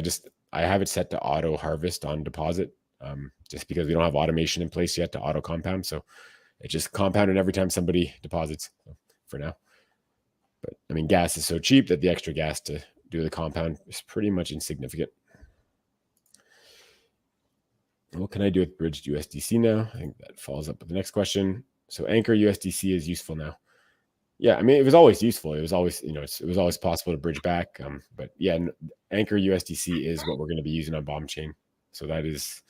I have it set to auto harvest on deposit, just because we don't have automation in place yet to auto compound. So it just compounded every time somebody deposits for now. But I mean, gas is so cheap that the extra gas to do the compound is pretty much insignificant. What can I do with bridged USDC now? I think that follows up with the next question. So Anchor USDC is useful now. Yeah, I mean, it was always useful. It was always, it was always possible to bridge back. But yeah, Anchor USDC is what we're going to be using on BOM chain. So that is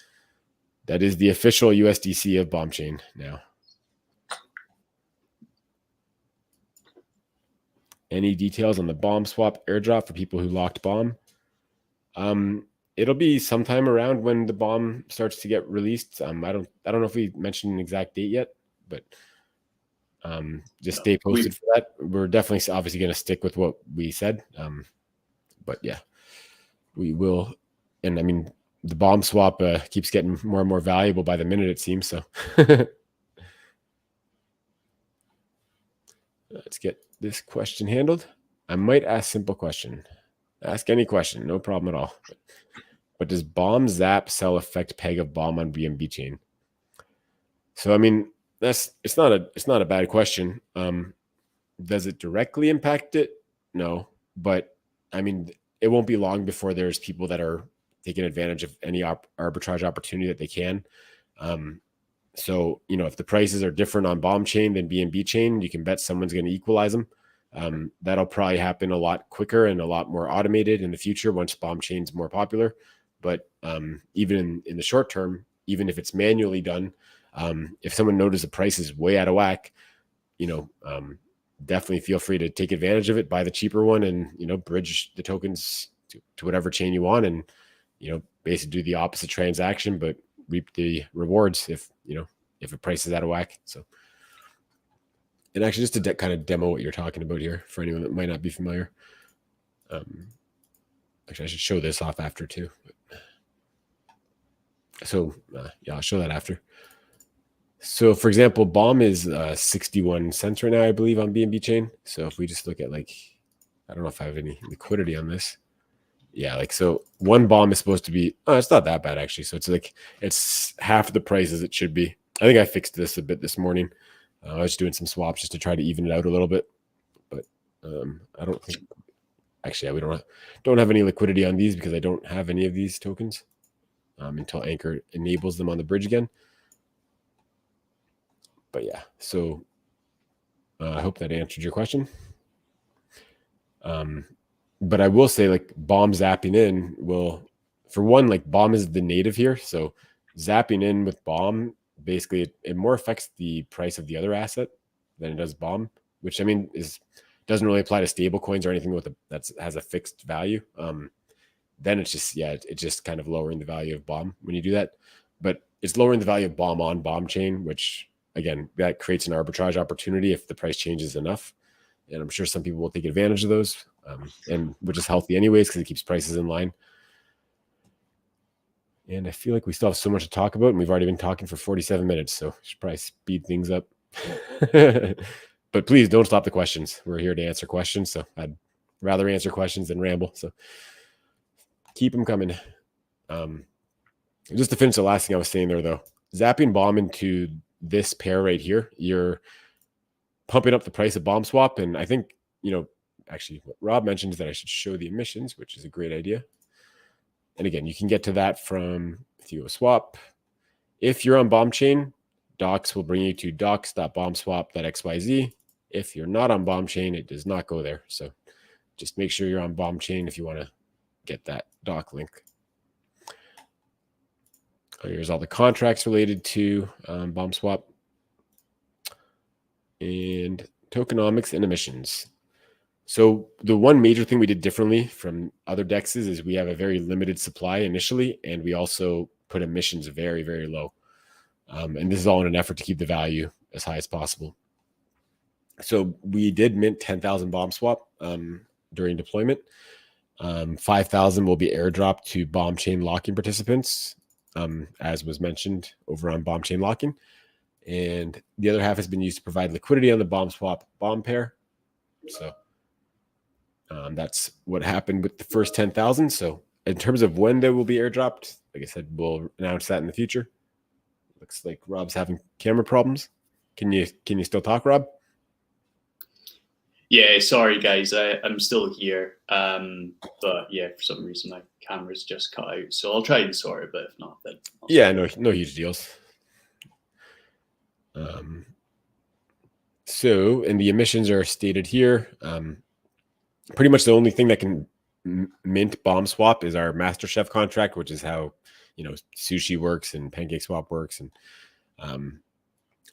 the official USDC of BOM chain now. Any details on the BOM swap airdrop for people who locked BOM? It'll be sometime around when the BOM starts to get released. I don't know if we mentioned an exact date yet, but just stay posted for that. We're definitely obviously going to stick with what we said. But yeah, we will. And I mean, the BOM swap keeps getting more and more valuable by the minute, it seems. So let's get this question handled. I might ask simple question. Ask any question, no problem at all. But does BOM Zap sell affect peg of BOM on BNB chain? So I mean, it's not a bad question. Does it directly impact it? No, but I mean, it won't be long before there's people that are taking advantage of any arbitrage opportunity that they can. So, you know, if the prices are different on bomb chain than BNB chain, you can bet someone's going to equalize them. That'll probably happen a lot quicker and a lot more automated in the future once bomb chain's more popular. But even in the short term, even if it's manually done, if someone notices the price is way out of whack, you know, definitely feel free to take advantage of it, buy the cheaper one, and, you know, bridge the tokens to whatever chain you want, and, you know, basically do the opposite transaction, but reap the rewards if, you know, if a price is out of whack. So, and actually, just to kind of demo what you're talking about here for anyone that might not be familiar. Actually, I should show this off after too. So yeah, I'll show that after. So for example, bomb is 61 cents right now, I believe, on BNB chain. So if we just look at, like, I don't know if I have any liquidity on this. Yeah, like, so one bomb is supposed to be, it's not that bad actually. So it's like, it's half the price as it should be. I think I fixed this a bit this morning. I was doing some swaps just to try to even it out a little bit, but I don't think, actually, yeah, we don't have any liquidity on these because I don't have any of these tokens until Anchor enables them on the bridge again. But yeah, so I hope that answered your question. But I will say, like, bomb zapping in will, for one, like, bomb is the native here. So zapping in with bomb, basically it more affects the price of the other asset than it does bomb, which, I mean, doesn't really apply to stable coins or anything that has a fixed value. Then it's just, yeah, it's just kind of lowering the value of bomb when you do that. But it's lowering the value of bomb on bomb chain, which, again, that creates an arbitrage opportunity if the price changes enough. And I'm sure some people will take advantage of those, and which is healthy anyways because it keeps prices in line. And I feel like we still have so much to talk about, and we've already been talking for 47 minutes, so we should probably speed things up. But please don't stop the questions. We're here to answer questions, so I'd rather answer questions than ramble. So keep them coming. Just to finish the last thing I was saying there, though, zapping bomb into this pair right here, you're pumping up the price of bomb swap. And I think, you know, actually what Rob mentioned is that I should show the emissions, which is a great idea. And again, you can get to that from Theo Swap. If you're on bomb chain, docs will bring you to docs.bombswap.xyz. If you're not on bomb chain, it does not go there. So just make sure you're on bomb chain if you want to get that doc link. Here's all the contracts related to bomb swap and tokenomics and emissions. So the one major thing we did differently from other dexes is we have a very limited supply initially, and we also put emissions very, very low. And this is all in an effort to keep the value as high as possible. So we did mint 10,000 bomb swap during deployment. 5,000 will be airdropped to bomb chain locking participants, as was mentioned over on bomb chain locking. And the other half has been used to provide liquidity on the bomb swap bomb pair. So that's what happened with the first 10,000. So in terms of when they will be airdropped, like I said, we'll announce that in the future. Looks like Rob's having camera problems. Can you still talk, Rob? Yeah, sorry guys, I'm still here. But yeah, for some reason my camera's just cut out. So I'll try and sort it, but if not, then yeah, no huge deals. So, and the emissions are stated here. Pretty much the only thing that can mint bomb swap is our MasterChef contract, which is how, you know, Sushi works and PancakeSwap works. And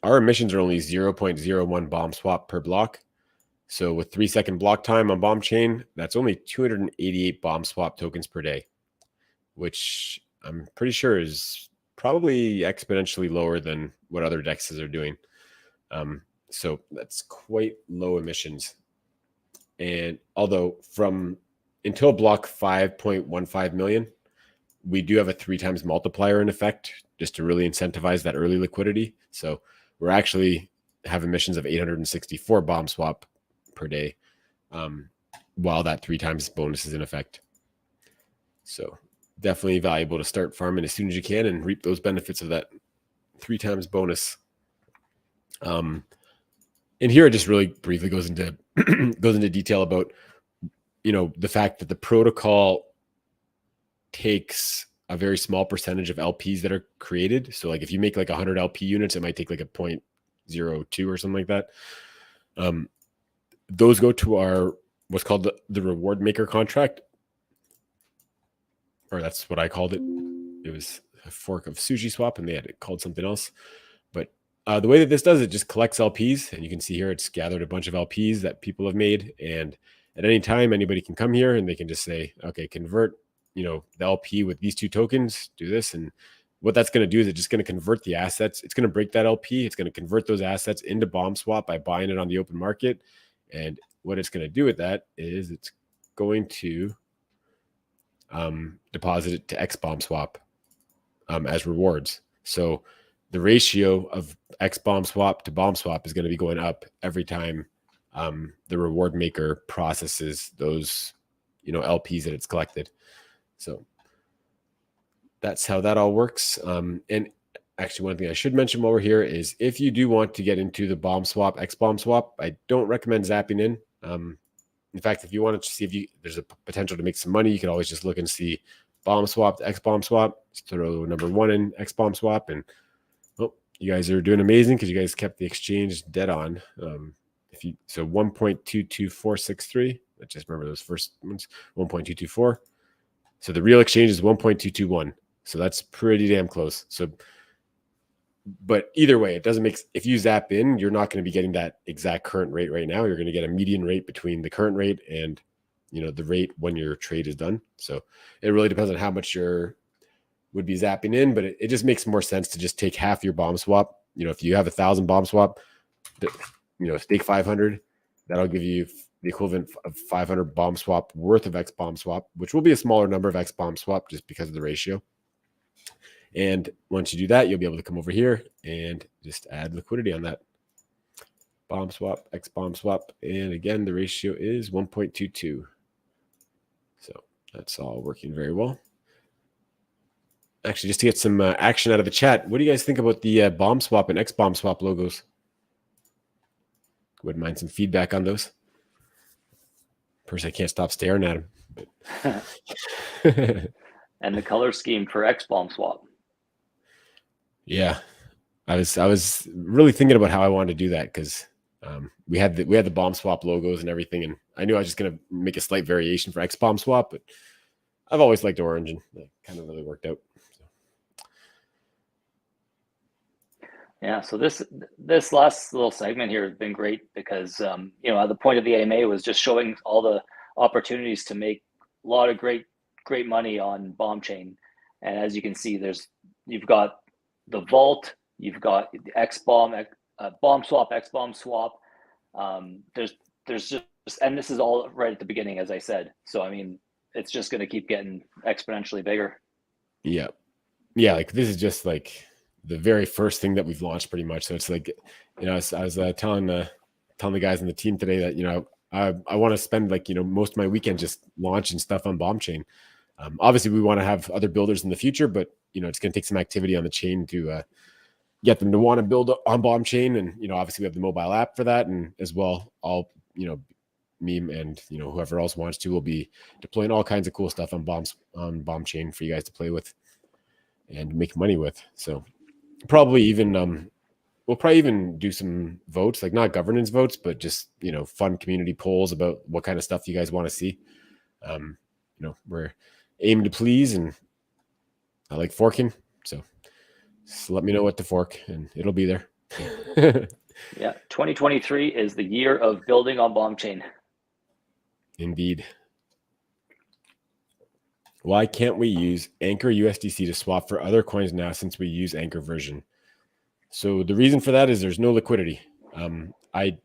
our emissions are only 0.01 bomb swap per block. So with 3-second block time on bomb chain, that's only 288 bomb swap tokens per day, which I'm pretty sure is probably exponentially lower than what other dexes are doing. So that's quite low emissions. And although until block 5.15 million, we do have a 3 times multiplier in effect just to really incentivize that early liquidity. So we're actually have emissions of 864 bomb swap per day, while that 3 times bonus is in effect. So definitely valuable to start farming as soon as you can and reap those benefits of that 3 times bonus. And here it just really briefly goes into detail about, the fact that the protocol takes a very small percentage of LPs that are created. So like if you make like 100 LP units, it might take like a 0.02 or something like that. Those go to our what's called the reward maker contract, or that's what I called it. It was a fork of SushiSwap, and they had it called something else. But the way that this does, it just collects LPs, and you can see here it's gathered a bunch of LPs that people have made, and at any time anybody can come here and they can just say, okay, convert the LP with these 2 tokens, do this. And what that's going to do is it's just going to convert the assets. It's going to break that LP. It's going to convert those assets into BombSwap by buying it on the open market. And what it's going to do with that is it's going to deposit it to XBombSwap as rewards. So the ratio of XBombSwap to BombSwap is going to be going up every time the reward maker processes those LPs that it's collected. So that's how that all works. And actually, one thing I should mention while we're here is if you do want to get into the BombSwap, XBombSwap, I don't recommend zapping in. In fact, if you wanted to see if there's a potential to make some money, you can always just look and see BombSwap to XBombSwap. Just throw number 1 in XBombSwap, and you guys are doing amazing because you guys kept the exchange dead on. So 1.22463. I just remember those first ones, 1.224. So the real exchange is 1.221. So that's pretty damn close. So, but either way, it doesn't make, if you zap in, you're not going to be getting that exact current rate right now. You're going to get a median rate between the current rate and, the rate when your trade is done. So it really depends on how much would be zapping in, but it just makes more sense to just take half your BombSwap. If you have 1,000 BombSwap, stake 500, that'll give you the equivalent of 500 BombSwap worth of XBombSwap, which will be a smaller number of XBombSwap just because of the ratio. And once you do that, you'll be able to come over here and just add liquidity on that. BombSwap, XBombSwap, and again, the ratio is 1.22. So that's all working very well. Actually, just to get some action out of the chat, what do you guys think about the BombSwap and XBombSwap logos? Wouldn't mind some feedback on those. Personally, I can't stop staring at them. And the color scheme for XBombSwap. Yeah, I was really thinking about how I wanted to do that because we had the BombSwap logos and everything, and I knew I was just gonna make a slight variation for XBombSwap, but I've always liked orange, and that kind of really worked out. Yeah, so this last little segment here has been great because the point of the AMA was just showing all the opportunities to make a lot of great money on BombChain, and as you can see, you've got the Vault, you've got the BombSwap, XBombSwap. There's just, and this is all right at the beginning, as I said. So I mean, it's just going to keep getting exponentially bigger. Yeah, like this is just like the very first thing that we've launched pretty much. So it's like, I was telling the guys on the team today that, I want to spend most of my weekend just launching stuff on BombChain. Obviously we want to have other builders in the future, but it's going to take some activity on the chain to get them to want to build on BombChain. And, obviously we have the mobile app for that. And as well, me and, whoever else wants to, will be deploying all kinds of cool stuff on BombChain for you guys to play with and make money with. So probably even we'll probably even do some votes, like not governance votes, but just fun community polls about what kind of stuff you guys want to see. We're aiming to please, and I like forking, so just let me know what to fork and it'll be there. Yeah, 2023 is the year of building on BombChain. Indeed. Why can't we use Anchor USDC to swap for other coins now since we use Anchor version? So the reason for that is there's no liquidity. I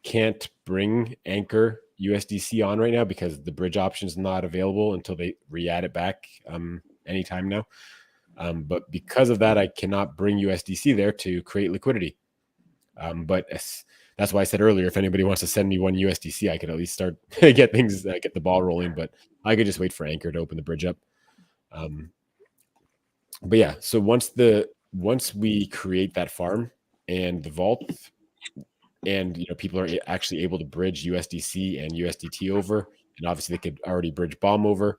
can't bring Anchor USDC on right now because the bridge option is not available until they re-add it back anytime now. But because of that, I cannot bring USDC there to create liquidity. But that's why I said earlier, if anybody wants to send me one USDC, I could at least start get the ball rolling. But I could just wait for Anchor to open the bridge up. But yeah, so once we create that farm and the vault, and people are actually able to bridge USDC and USDT over, and obviously they could already bridge BOM over.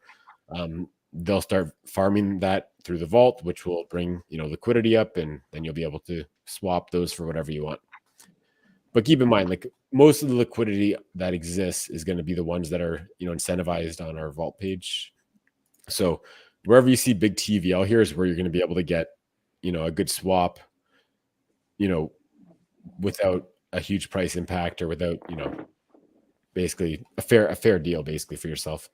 They'll start farming that through the vault, which will bring liquidity up, and then you'll be able to swap those for whatever you want. But keep in mind, like, most of the liquidity that exists is going to be the ones that are incentivized on our vault page. So wherever you see big TVL here is where you're going to be able to get a good swap, without a huge price impact, or without basically a fair deal basically for yourself.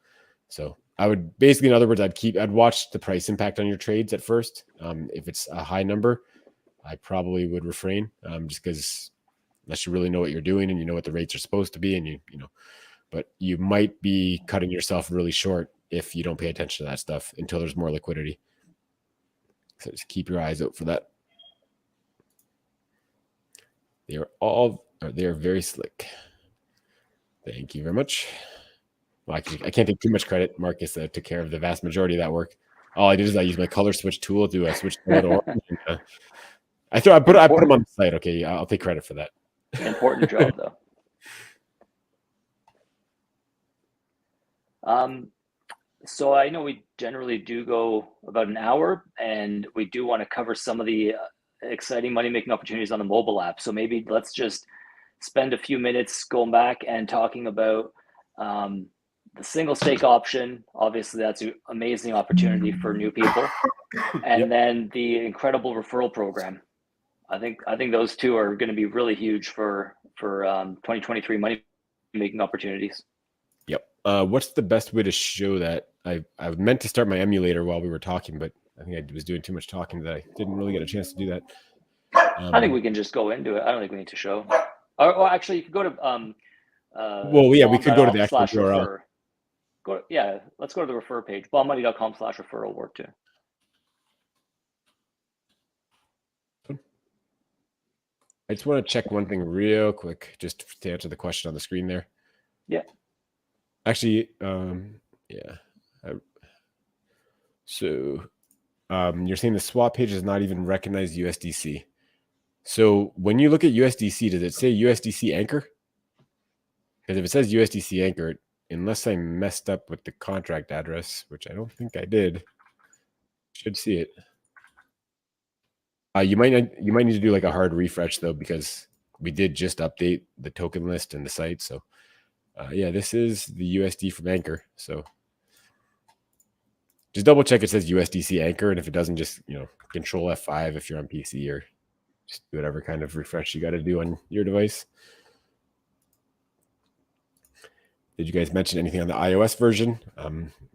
So I would basically, in other words, I'd watch the price impact on your trades at first. If it's a high number, I probably would refrain, just because unless you really know what you're doing and you know what the rates are supposed to be, and but you might be cutting yourself really short if you don't pay attention to that stuff until there's more liquidity. So just keep your eyes out for that. They are very slick. Thank you very much. Well, I can't take too much credit. Marcus took care of the vast majority of that work. All I did is I used my color switch tool to switch to orange. I put them on the site. Okay, I'll take credit for that. Important job though. So I know we generally do go about an hour, and we do want to cover some of the exciting money-making opportunities on the mobile app. So maybe let's just spend a few minutes going back and talking about the single stake option. Obviously, that's an amazing opportunity for new people, and then the incredible referral program. I think those two are going to be really huge for 2023 money-making opportunities. Yep. What's the best way to show that? I meant to start my emulator while we were talking, but I think I was doing too much talking that I didn't really get a chance to do that. I think we can just go into it. I don't think we need to show. Or actually, you could go to we could go to the actual URL. Let's go to the refer page. BOMmoney.com/referral will work too. I just want to check one thing real quick, just to answer the question on the screen there. Yeah. Actually, yeah. So you're saying the swap page does not even recognize USDC. So when you look at USDC, does it say USDC anchor? Because if it says USDC anchor, unless I messed up with the contract address, which I don't think I did, should see it. You might need to do like a hard refresh though, because we did just update the token list and the site. So yeah, this is the USD from Anchor. So just double check it says USDC Anchor, and if it doesn't, just Control F5 if you're on PC, or just do whatever kind of refresh you got to do on your device. Did you guys mention anything on the iOS version?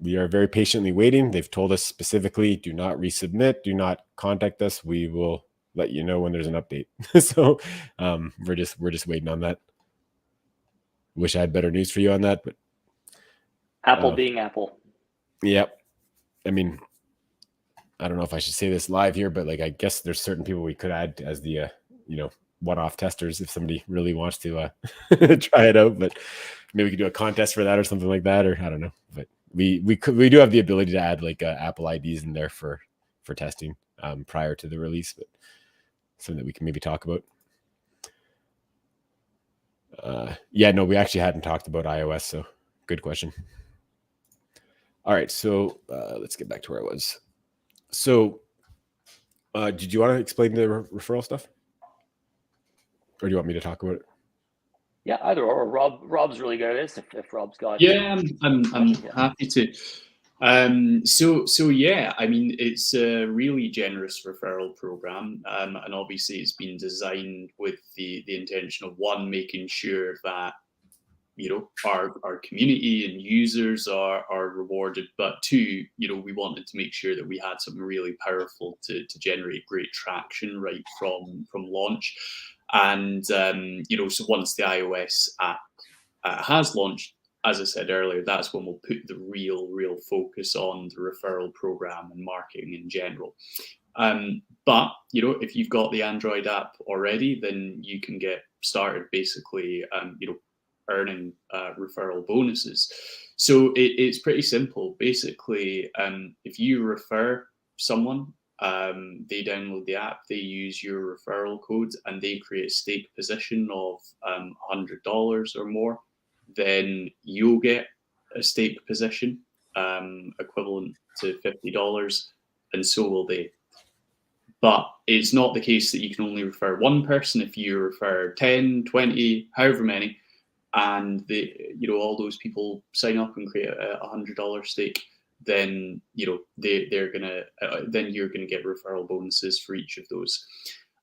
We are very patiently waiting. They've told us specifically, do not resubmit, do not contact us. We will let you know when there's an update. So we're just waiting on that. Wish I had better news for you on that, but Apple being Apple. Yep. I mean, I don't know if I should say this live here, but like, I guess there's certain people we could add as the one-off testers if somebody really wants to try it out. But maybe we could do a contest for that or something like that, or I don't know. But we do have the ability to add like Apple IDs in there for testing prior to the release, but something that we can maybe talk about. Yeah, no, we actually hadn't talked about iOS, so good question. All right, so let's get back to where I was. So did you want to explain the referral stuff? Or do you want me to talk about it? Yeah, either or. Rob's really good at this. If Rob's got. Yeah, I'm happy to. So yeah, I mean, it's a really generous referral program, and obviously it's been designed with the intention of, one, making sure that our community and users are rewarded, but two, we wanted to make sure that we had something really powerful to generate great traction right from launch. And so once the iOS app has launched, as I said earlier, that's when we'll put the real focus on the referral program and marketing in general. But if you've got the Android app already, then you can get started basically earning referral bonuses. So it's pretty simple. Basically, if you refer someone they download the app, they use your referral code, and they create a stake position of $100 or more, then you'll get a stake position equivalent to $50, and so will they. But it's not the case that you can only refer one person. If you refer 10, 20, however many, and all those people sign up and create a $100 stake, then they're gonna then you're gonna get referral bonuses for each of those.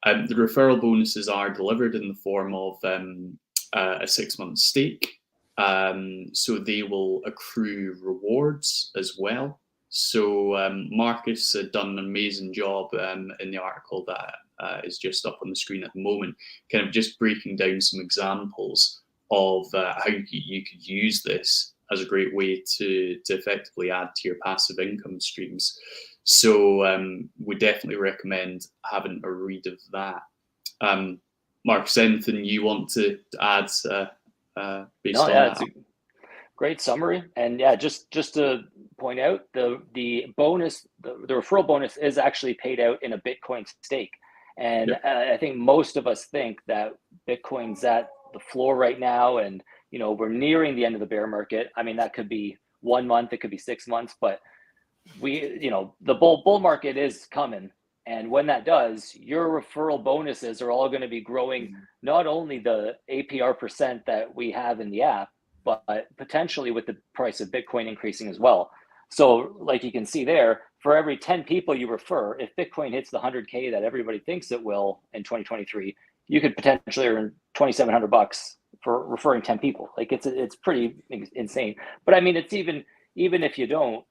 The referral bonuses are delivered in the form of a 6-month stake, so they will accrue rewards as well. So Marcus had done an amazing job in the article that is just up on the screen at the moment, kind of just breaking down some examples of how you could use this as a great way to effectively add to your passive income streams. So we definitely recommend having a read of that. Marcus, anything you want to add based on that? It's a great summary. And yeah, just to point out, the bonus, the referral bonus is actually paid out in a Bitcoin stake. And I think most of us think that Bitcoin's at the floor right now, and we're nearing the end of the bear market. I mean, that could be 1 month, it could be 6 months, but the bull market is coming. And when that does, your referral bonuses are all going to be growing, not only the APR percent that we have in the app, but potentially with the price of Bitcoin increasing as well. So like you can see there, for every 10 people you refer, if Bitcoin hits the 100K that everybody thinks it will in 2023, you could potentially earn $2,700 for referring 10 people. Like it's pretty insane. But I mean, it's even if you don't,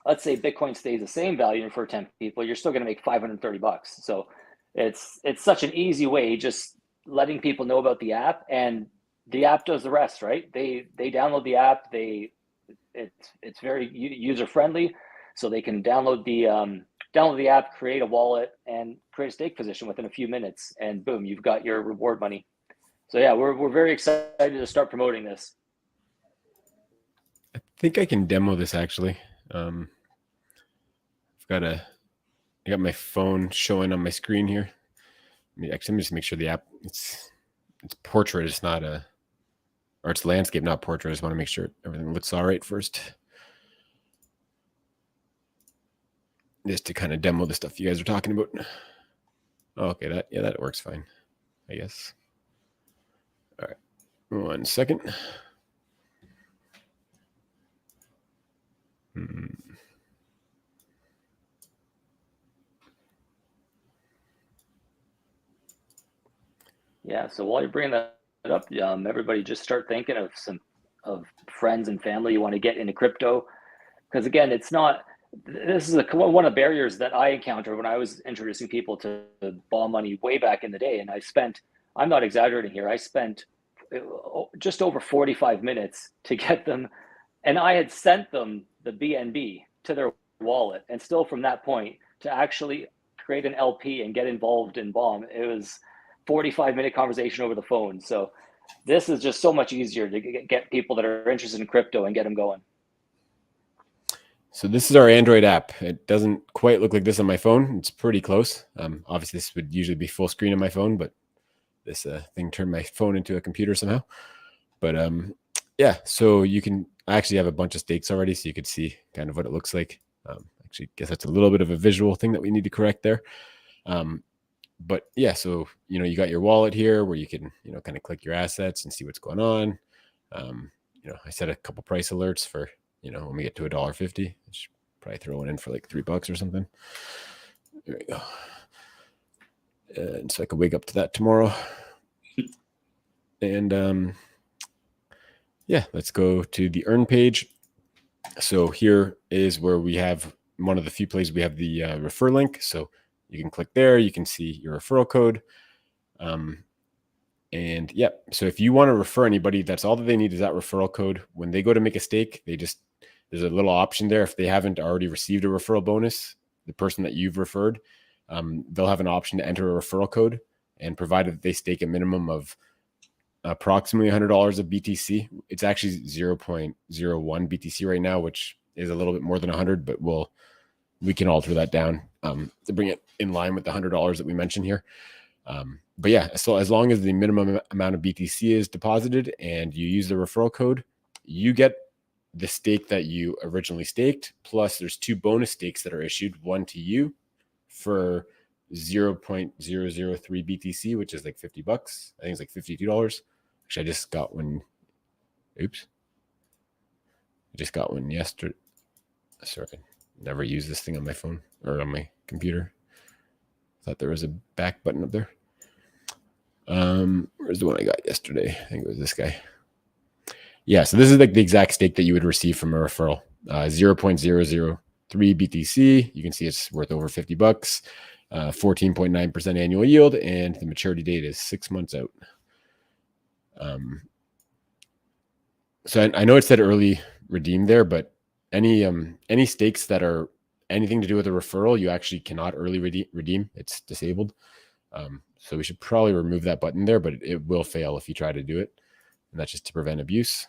let's say Bitcoin stays the same value for 10 people, you're still going to make $530. So it's such an easy way, just letting people know about the app, and the app does the rest, right? They download the app. It's very user friendly, so they can download the app, create a wallet, and create a stake position within a few minutes, and boom, you've got your reward money. So yeah, we're very excited to start promoting this. I think I can demo this actually. I got my phone showing on my screen here. Let me just make sure the app it's portrait. It's not or it's landscape, not portrait. I just want to make sure everything looks all right first. Just to kind of demo the stuff you guys are talking about. Oh, okay, that works fine, I guess. All right, 1 second. Yeah, so while you're bringing that up, everybody just start thinking of friends and family you want to get into crypto, because again, this is one of the barriers that I encountered when I was introducing people to ball money way back in the day. And I'm not exaggerating here, I spent just over 45 minutes to get them, and I had sent them the BNB to their wallet, and still from that point to actually create an LP and get involved in BOM, it was 45-minute conversation over the phone. So this is just so much easier to get people that are interested in crypto and get them going. So this is our Android app. It doesn't quite look like this on my phone. It's pretty close. Obviously, this would usually be full screen on my phone, but this thing turned my phone into a computer somehow. But yeah, so I actually have a bunch of stakes already, so you could see kind of what it looks like. Actually, guess that's a little bit of a visual thing that we need to correct there. But yeah, so, you got your wallet here where you can, kind of click your assets and see what's going on. I set a couple price alerts for, when we get to $1.50, I should probably throw it in for like $3 or something. There we go. And so I could wake up to that tomorrow. And yeah, let's go to the earn page. So here is where we have one of the few places we have the refer link. So you can click there. You can see your referral code. And yeah, so if you want to refer anybody, that's all that they need is that referral code. When they go to make a stake, there's a little option there. If they haven't already received a referral bonus, the person that you've referred, they'll have an option to enter a referral code, and provided that they stake a minimum of approximately $100 of BTC. It's actually 0.01 BTC right now, which is a little bit more than 100, but we'll we can alter that down to bring it in line with the $100 that we mentioned here. But yeah, so as long as the minimum amount of BTC is deposited and you use the referral code, you get the stake that you originally staked. Plus there's 2 bonus stakes that are issued, one to you for 0.003 BTC, which is like $50. I think it's like $52. Actually, I just got one. Oops. I just got one yesterday. Sorry, I never use this thing on my phone or on my computer. Thought there was a back button up there. Where's the one I got yesterday? I think it was this guy. Yeah, so this is like the exact stake that you would receive from a referral. 0.003 BTC. You can see it's worth over $50. 14.9% annual yield, and the maturity date is 6 months out. So I know it said early redeem there, but any stakes that are anything to do with a referral, you actually cannot early redeem. It's disabled. So we should probably remove that button there, but it will fail if you try to do it. And that's just to prevent abuse.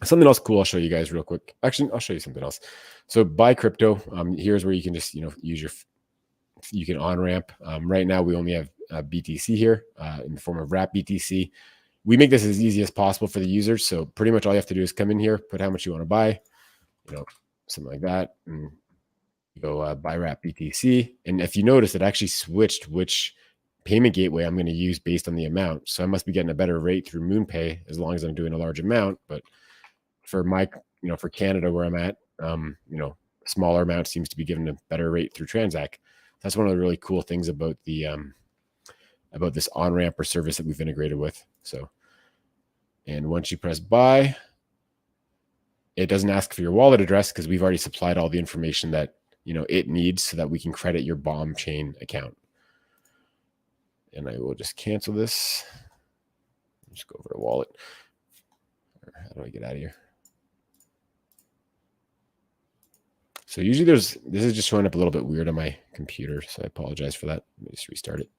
Something else cool I'll show you guys real quick. Actually, I'll show you something else. So buy crypto. Here's where you can just, use you can on-ramp. Right now we only have BTC here in the form of wrap BTC. We make this as easy as possible for the users. So pretty much all you have to do is come in here, put how much you want to buy, something like that, and go buy wrap BTC. And if you notice, it actually switched which payment gateway I'm going to use based on the amount. So I must be getting a better rate through MoonPay as long as I'm doing a large amount. But for my, for Canada where I'm at, smaller amount seems to be given a better rate through Transact. That's one of the really cool things about the about this on-ramp or service that we've integrated with. So, and once you press buy, it doesn't ask for your wallet address because we've already supplied all the information that it needs so that we can credit your bomb chain account. And I will just cancel this. Just go over to wallet. How do I get out of here? So usually this is just showing up a little bit weird on my computer, so I apologize for that. Let me just restart it.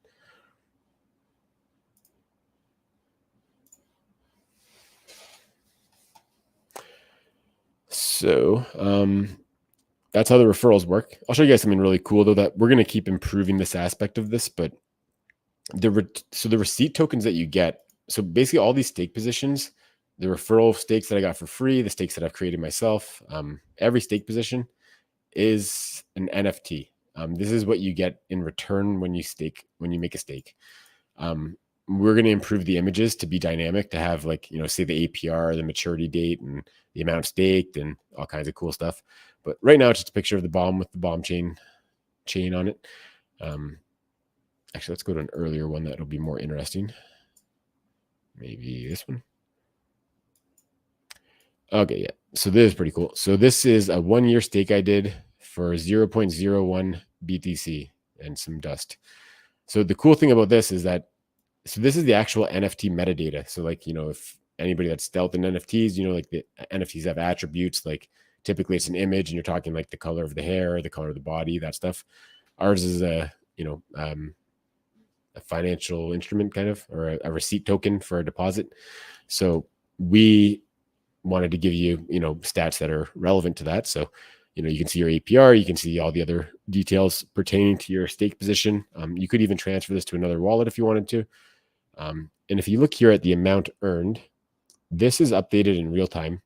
So that's how the referrals work. I'll show you guys something really cool though, that we're going to keep improving this aspect of this, but the receipt tokens that you get, so basically all these stake positions, the referral stakes that I got for free, the stakes that I've created myself, every stake position is an NFT. This is what you get in return when you make a stake. We're going to improve the images to be dynamic, to have say the APR, the maturity date, and the amount staked, and all kinds of cool stuff. But right now it's just a picture of the bomb with the bomb chain on it. Actually, let's go to an earlier one that'll be more interesting. Maybe this one. Okay, yeah. So this is pretty cool. So this is a 1-year stake I did for 0.01 BTC and some dust. So the cool thing about this is that, so this is the actual NFT metadata. So if anybody that's dealt in NFTs, the NFTs have attributes, typically it's an image and you're talking the color of the hair, the color of the body, that stuff. Ours is a financial instrument kind of, or a receipt token for a deposit. So we wanted to give you, stats that are relevant to that. So, you can see your APR, you can see all the other details pertaining to your stake position. You could even transfer this to another wallet if you wanted to. And if you look here at the amount earned, this is updated in real time.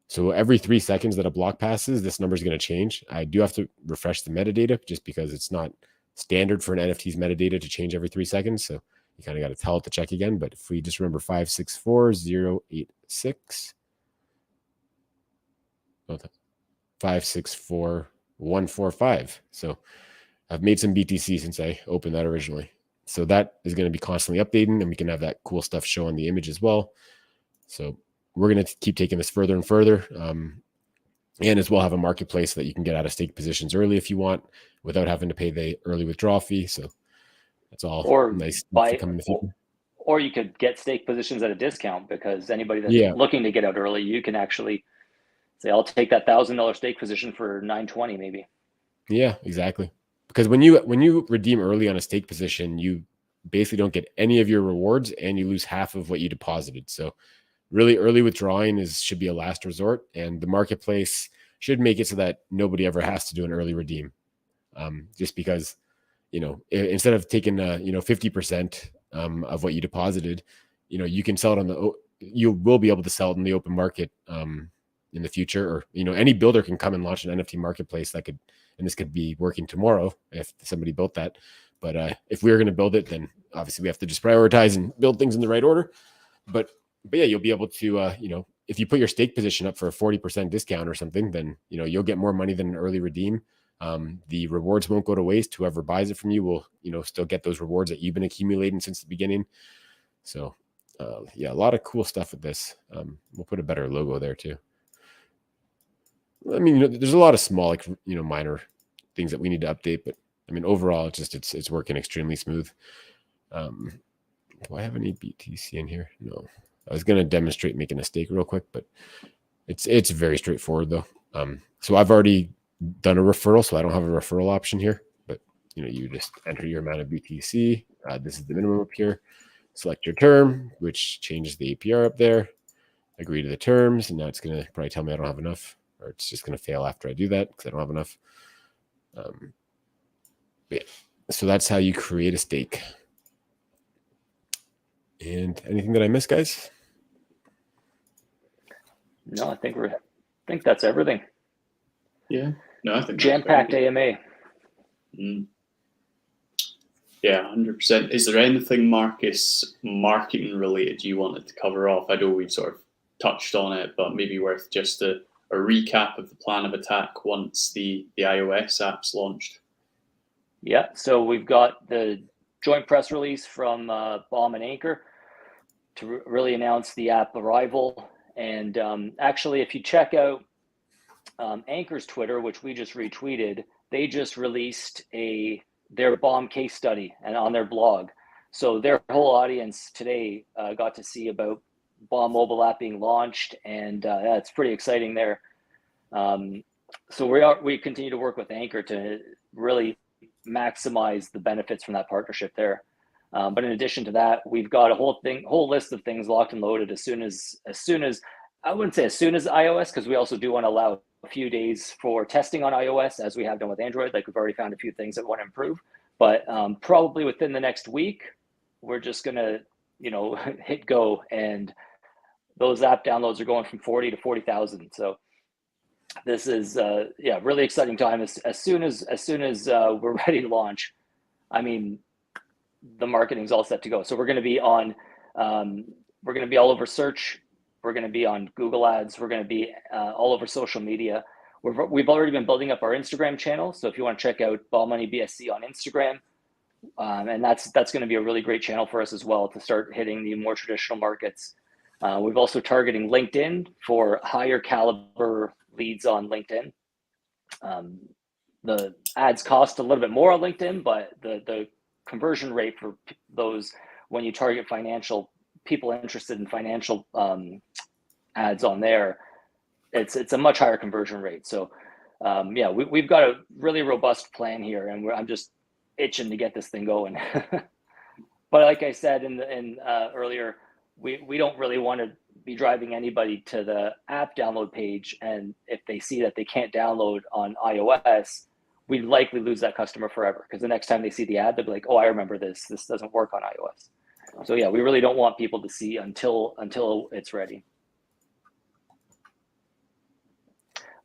So every 3 seconds that a block passes, this number is going to change. I do have to refresh the metadata just because it's not standard for an NFT's metadata to change every 3 seconds. So you kind of got to tell it to check again. But if we just remember 564086, 564145. So I've made some BTC since I opened that originally. So that is going to be constantly updating, and we can have that cool stuff show on the image as well. So we're going to keep taking this further and further. And as well have a marketplace that you can get out of stake positions early if you want without having to pay the early withdrawal fee. So that's all nice to come in the future. Or you could get stake positions at a discount, because anybody that's looking to get out early, you can actually say, I'll take that $1,000 stake position for $920 maybe. Yeah, exactly. Because when you redeem early on a stake position, you basically don't get any of your rewards and you lose half of what you deposited. So really early withdrawing should be a last resort. And the marketplace, should make it so that nobody ever has to do an early redeem. Just because, instead of taking 50% of what you deposited, you can sell it you will be able to sell it in the open market in the future, or any builder can come and launch an NFT marketplace and this could be working tomorrow if somebody built that. But if we were going to build it, then obviously we have to just prioritize and build things in the right order. But yeah, you'll be able to if you put your stake position up for a 40% discount or something, then you'll get more money than an early redeem. The rewards won't go to waste. Whoever buys it from you will still get those rewards that you've been accumulating since the beginning. So yeah, a lot of cool stuff with this. We'll put a better logo there too. I mean, there's a lot of small, minor things that we need to update, but I mean, overall, it's working extremely smooth. Do I have any BTC in here? No. I was going to demonstrate making a stake real quick, but it's very straightforward though. So I've already done a referral, so I don't have a referral option here, but you just enter your amount of BTC. This is the minimum up here. Select your term, which changes the APR up there. Agree to the terms, and now it's going to probably tell me I don't have enough, or it's just going to fail after I do that because I don't have enough. Yeah. So that's how you create a stake. And anything that I missed, guys? No, I think that's everything. Yeah. No, I think jam-packed AMA. Yeah, 100%. Is there anything, Marcus, marketing related you wanted to cover off? I know we've sort of touched on it, but maybe worth just a recap of the plan of attack once the iOS app's launched. Yeah, so we've got the joint press release from Bomb and Anchor to really announce the app arrival. And actually, if you check out Anchor's Twitter, which we just retweeted, they just released their Bomb case study and on their blog. So their whole audience today got to see about Bomb mobile app being launched, and yeah, it's pretty exciting there. So we continue to work with Anchor to really maximize the benefits from that partnership there. But in addition to that, we've got a whole list of things locked and loaded as soon as I wouldn't say as soon as iOS, because we also do want to allow a few days for testing on iOS, as we have done with Android. Like, we've already found a few things that want to improve, but probably within the next week, we're just gonna hit go, and those app downloads are going from 40 to 40,000. So this is really exciting time. As soon as we're ready to launch, I mean, the marketing's all set to go. So we're going to be on we're going to be all over search. We're going to be on Google Ads. We're going to be all over social media. We've already been building up our Instagram channel. So if you want to check out Ball Money BSC on Instagram, and that's going to be a really great channel for us as well to start hitting the more traditional markets. We've also targeting LinkedIn for higher caliber leads on LinkedIn. The ads cost a little bit more on LinkedIn, but the conversion rate for those, when you target people interested in financial ads on there, it's a much higher conversion rate. So we've got a really robust plan here, and I'm just itching to get this thing going. But like I said earlier, we don't really want to be driving anybody to the app download page, and if they see that they can't download on iOS, we'd likely lose that customer forever, because the next time they see the ad, they'll be like, oh, I remember this doesn't work on iOS. So yeah, we really don't want people to see until it's ready.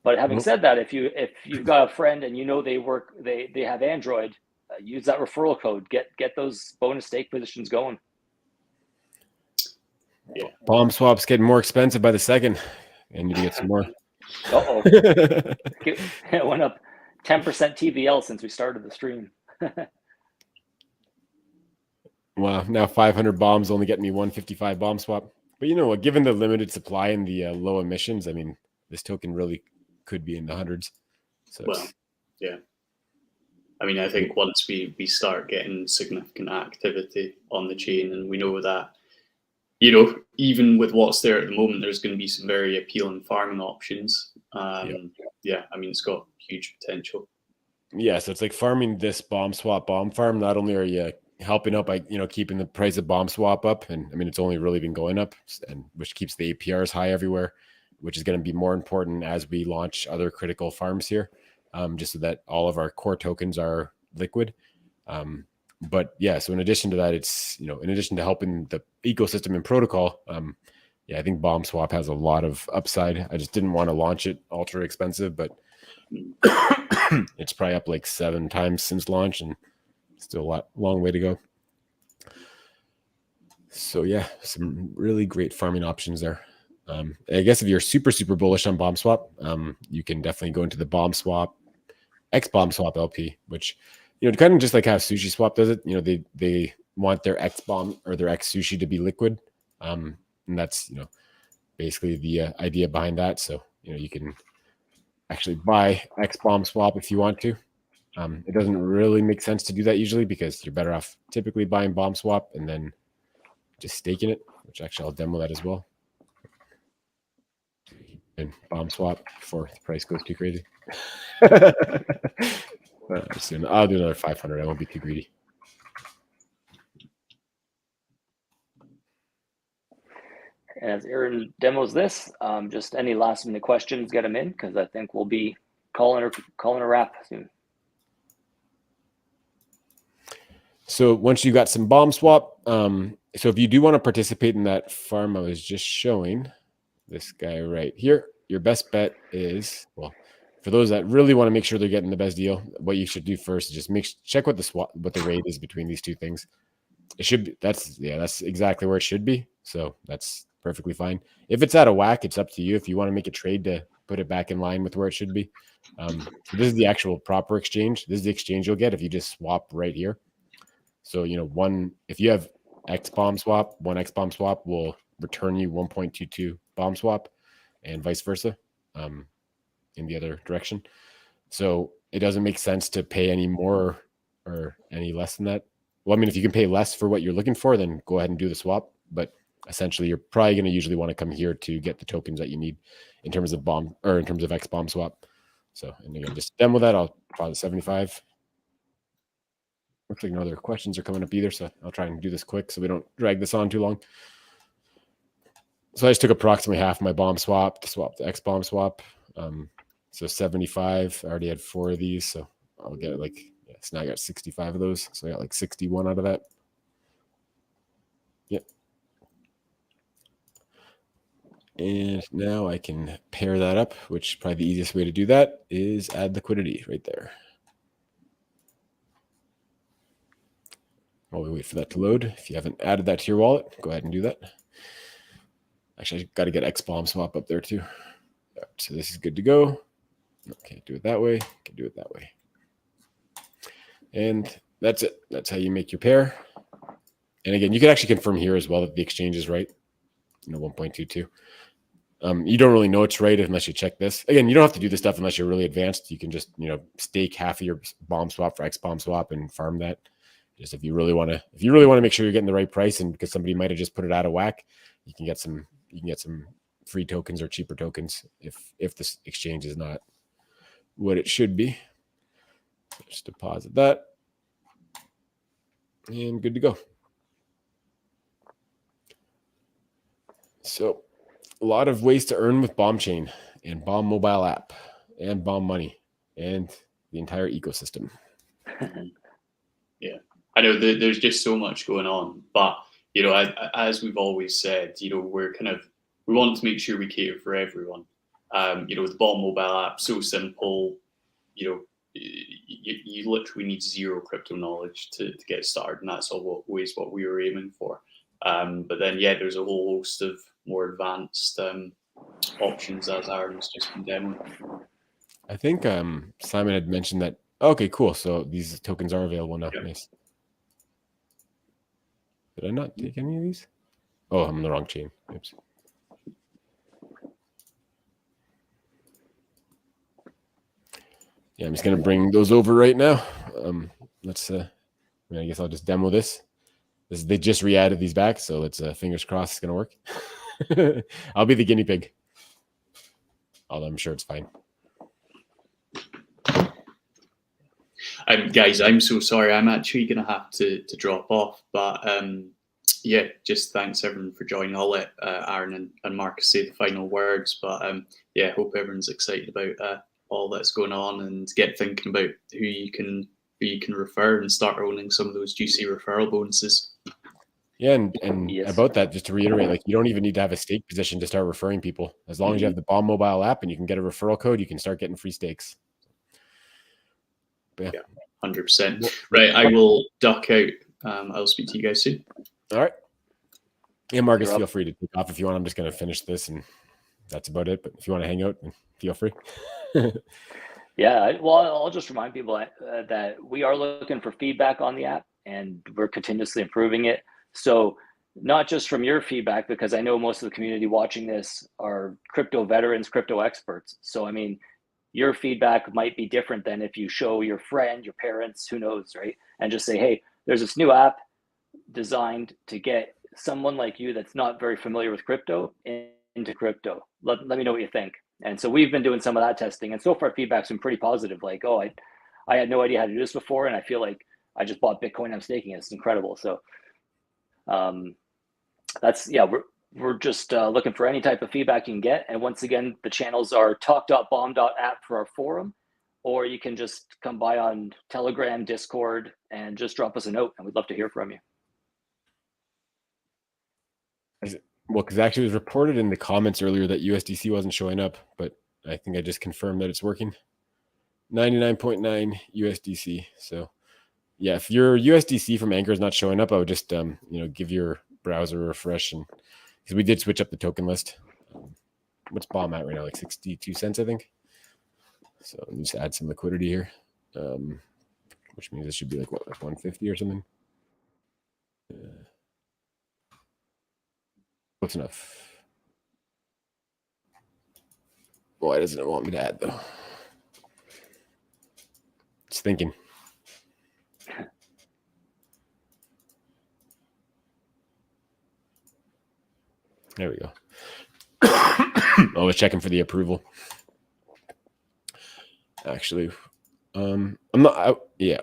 But having said that, if you've got a friend and they have Android, use that referral code, get those bonus stake positions going. Yeah. Bomb swaps getting more expensive by the second. I need to get some more. It went up 10% TVL since we started the stream. Wow, now 500 bombs only getting me 155 bomb swap. But you know what? Given the limited supply and the low emissions, I mean, this token really could be in the hundreds. So yeah. I mean, I think once we start getting significant activity on the chain, and we know that, even with what's there at the moment, there's going to be some very appealing farming options. I mean, it's got huge potential. Yeah, so it's like farming this bomb swap bomb farm. Not only are you helping out by keeping the price of bomb swap up, and I mean it's only really been going up, and which keeps the APRs high everywhere. which is going to be more important as we launch other critical farms here, just so that all of our core tokens are liquid. But yeah, so in addition to that, it's, you know, in addition to helping the ecosystem and protocol, yeah, I think Bomb Swap has a lot of upside. I just didn't want to launch it ultra expensive, but it's probably up like 7 times since launch and still a long way to go. So yeah, some really great farming options there. I guess if you're super bullish on Bomb Swap, you can definitely go into the Bomb Swap, X Bomb Swap LP, which, you know, kind of just like how Sushi Swap does it. You know, they want their X Bomb or their X Sushi to be liquid, and that's, you know, basically the idea behind that. So, you know, you can actually buy X Bomb Swap if you want to. It doesn't really make sense to do that usually, because you're better off typically buying Bomb Swap and then just staking it, which actually I'll demo that as well. And Bomb Swap before the price goes too crazy. Soon I'll do another 500. I won't be too greedy. As Aaron demos this, just any last minute questions, get them in, because I think we'll be calling a wrap soon. So once you got some Bomb Swap, so if you do want to participate in that farm I was just showing, this guy right here, your best bet is, well, for those that really want to make sure they're getting the best deal, what you should do first is just check what the rate is between these two things. It should be, that's exactly where it should be. So that's perfectly fine. If it's out of whack, it's up to you. If you want to make a trade to put it back in line with where it should be. So this is the actual proper exchange. This is the exchange you'll get if you just swap right here. So, you know, if you have X Bomb Swap, one X Bomb Swap will return you 1.22 Bomb Swap, and vice versa, in the other direction. So it doesn't make sense to pay any more or any less than that. Well, I mean, if you can pay less for what you're looking for, then go ahead and do the swap. But essentially, you're probably going to usually want to come here to get the tokens that you need in terms of in terms of X Bomb Swap. So, and again, just demo that. I'll probably 75. Looks like no other questions are coming up either, so I'll try and do this quick so we don't drag this on too long. So I just took approximately half my Bomb Swap to swap the X Bomb Swap. So 75. I already had 4 of these, so I'll get like, yeah, so now I got 65 of those. So I got like 61 out of that. Yep. And now I can pair that up, which probably the easiest way to do that is add liquidity right there. While we wait for that to load, if you haven't added that to your wallet, go ahead and do that. Actually, I got to get X Bomb Swap up there too. Right, so this is good to go. Okay, do it that way. Can do it that way. And that's it. That's how you make your pair. And again, you can actually confirm here as well that the exchange is right. You know, 1.22. You don't really know it's right unless you check this. Again, you don't have to do this stuff unless you're really advanced. You can just, you know, stake half of your Bomb Swap for X Bomb Swap and farm that. Just if you really want to make sure you're getting the right price, and because somebody might have just put it out of whack, you can get some free tokens or cheaper tokens if this exchange is not what it should be. Just deposit that and good to go. So a lot of ways to earn with Bomb Chain and Bomb mobile app and Bomb Money and the entire ecosystem. Yeah, I know there's just so much going on, but you know, as we've always said, you know, we want to make sure we cater for everyone. You know, the Bomb mobile app, so simple. You know, you literally need zero crypto knowledge to get started, and that's always what we were aiming for. But then, yeah, there's a whole host of more advanced options, as Aaron's just been demoing. I think Simon had mentioned that. Okay, cool. So these tokens are available now. Yep. Nice. Did I not take any of these? Oh, I'm on the wrong chain. Oops. Yeah, I'm just gonna bring those over right now. Let's. I guess I'll just demo this. They just re-added these back, so let's fingers crossed it's gonna work. I'll be the guinea pig. Although I'm sure it's fine. Guys, I'm so sorry. I'm actually gonna have to drop off, but yeah, just thanks everyone for joining. I'll let Aaron and Marcus say the final words, but yeah, hope everyone's excited about all that's going on and get thinking about who you can refer and start owning some of those juicy referral bonuses. Yeah, and Yes. about that, just to reiterate, like you don't even need to have a stake position to start referring people. As long as you have the Bomb mobile app and you can get a referral code, you can start getting free stakes. But yeah. 100%. Right, I will duck out. I'll speak to you guys soon. All right. Yeah, Marcus, You're up. feel free to take off if you want. I'm just going to finish this, and that's about it. But if you want to hang out, feel free. Yeah, well, I'll just remind people that we are looking for feedback on the app, and we're continuously improving it. So not just from your feedback, because I know most of the community watching this are crypto veterans, crypto experts. So, I mean, your feedback might be different than if you show your friend, your parents, who knows, right? And just say, hey, there's this new app designed to get someone like you that's not very familiar with crypto into crypto. Let me know what you think. And so we've been doing some of that testing, and so far feedback's been pretty positive. Like, oh, I had no idea how to do this before, and I feel like I just bought Bitcoin. I'm staking it. It's incredible. So that's, yeah, we're just looking for any type of feedback you can get. And once again, the channels are talk.bomb.app for our forum, or you can just come by on Telegram, Discord, and just drop us a note, and we'd love to hear from you. Well, because actually it was reported in the comments earlier that USDC wasn't showing up, but I think I just confirmed that it's working. 99.9 USDC. So yeah, if your USDC from Anchor is not showing up, I would just give your browser a refresh, and because we did switch up the token list. What's Bomb at right now? Like 62 cents, I think. So let me just add some liquidity here, which means it should be like what, like 150 or something. Close enough. Why doesn't it want me to add though? It's thinking. There we go. I was checking for the approval. Actually, I'm not. Yeah.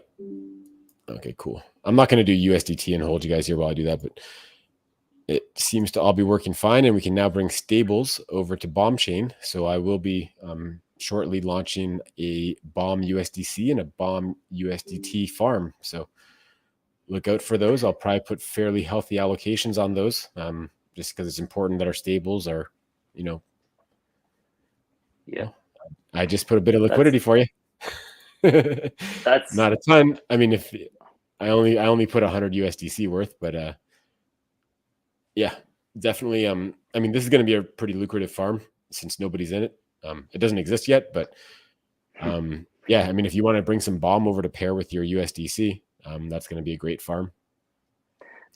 Okay, cool. I'm not going to do USDT and hold you guys here while I do that, but it seems to all be working fine, and we can now bring stables over to Bomb Chain. So I will be shortly launching a Bomb USDC and a Bomb USDT farm. So look out for those. I'll probably put fairly healthy allocations on those, just because it's important that our stables are, Yeah. I just put a bit of liquidity for you. That's not a ton. I mean, if I only put 100 USDC worth, but yeah, definitely. I mean, this is going to be a pretty lucrative farm since nobody's in it. It doesn't exist yet, but yeah, I mean, if you want to bring some Bomb over to pair with your USDC, that's going to be a great farm.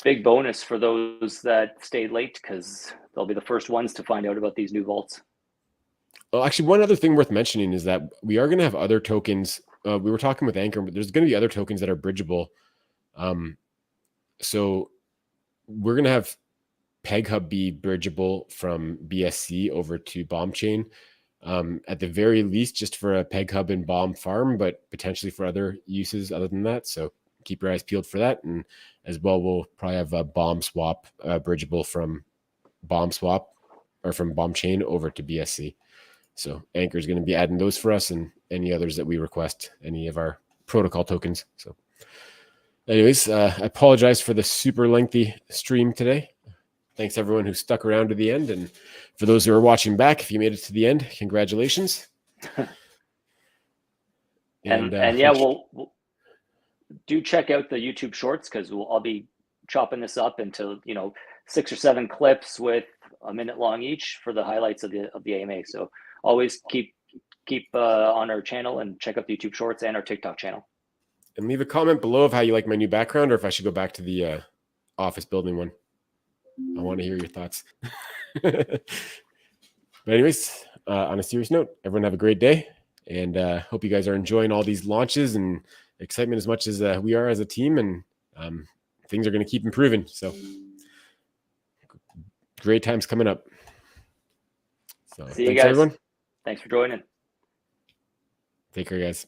big bonus for those that stayed late, because they'll be the first ones to find out about these new vaults. Well, actually, one other thing worth mentioning is that we are going to have other tokens. We were talking with Anchor, but there's going to be other tokens that are bridgeable. So we're going to have PegHub be bridgeable from BSC over to Bomb Chain. At the very least, just for a PegHub and Bomb farm, but potentially for other uses other than that. So keep your eyes peeled for that. And as well, we'll probably have a Bomb Swap bridgeable from Bomb Swap or from Bomb Chain over to BSC. So Anchor is going to be adding those for us and any others that we request, any of our protocol tokens. So anyways, I apologize for the super lengthy stream today. Thanks everyone who stuck around to the end. And for those who are watching back, if you made it to the end, congratulations. and yeah, we'll do check out the YouTube shorts, because I'll be chopping this up into 6 or 7 clips with a minute long each for the highlights of the AMA. So always keep on our channel and check out the YouTube shorts and our TikTok channel. And leave a comment below of how you like my new background, or if I should go back to the office building one. I want to hear your thoughts. But anyways, on a serious note, everyone have a great day, and hope you guys are enjoying all these launches and excitement as much as we are as a team, and things are going to keep improving. So great times coming up. So See you thanks guys. everyone. Thanks for joining. Take care, guys.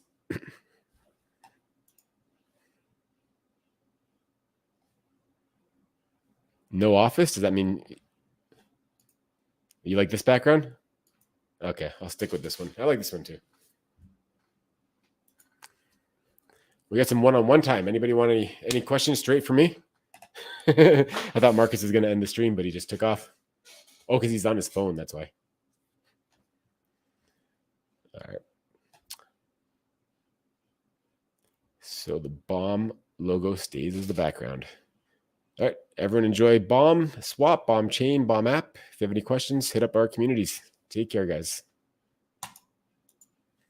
No office? Does that mean you like this background? Okay, I'll stick with this one. I like this one too. We got some one-on-one time. Anybody want any questions straight for me? I thought Marcus was going to end the stream, but he just took off. Oh, because he's on his phone. That's why. All right. So the bomb logo stays as the background. All right. Everyone enjoy Bomb Swap, Bomb Chain, Bomb App. If you have any questions, hit up our communities. Take care, guys.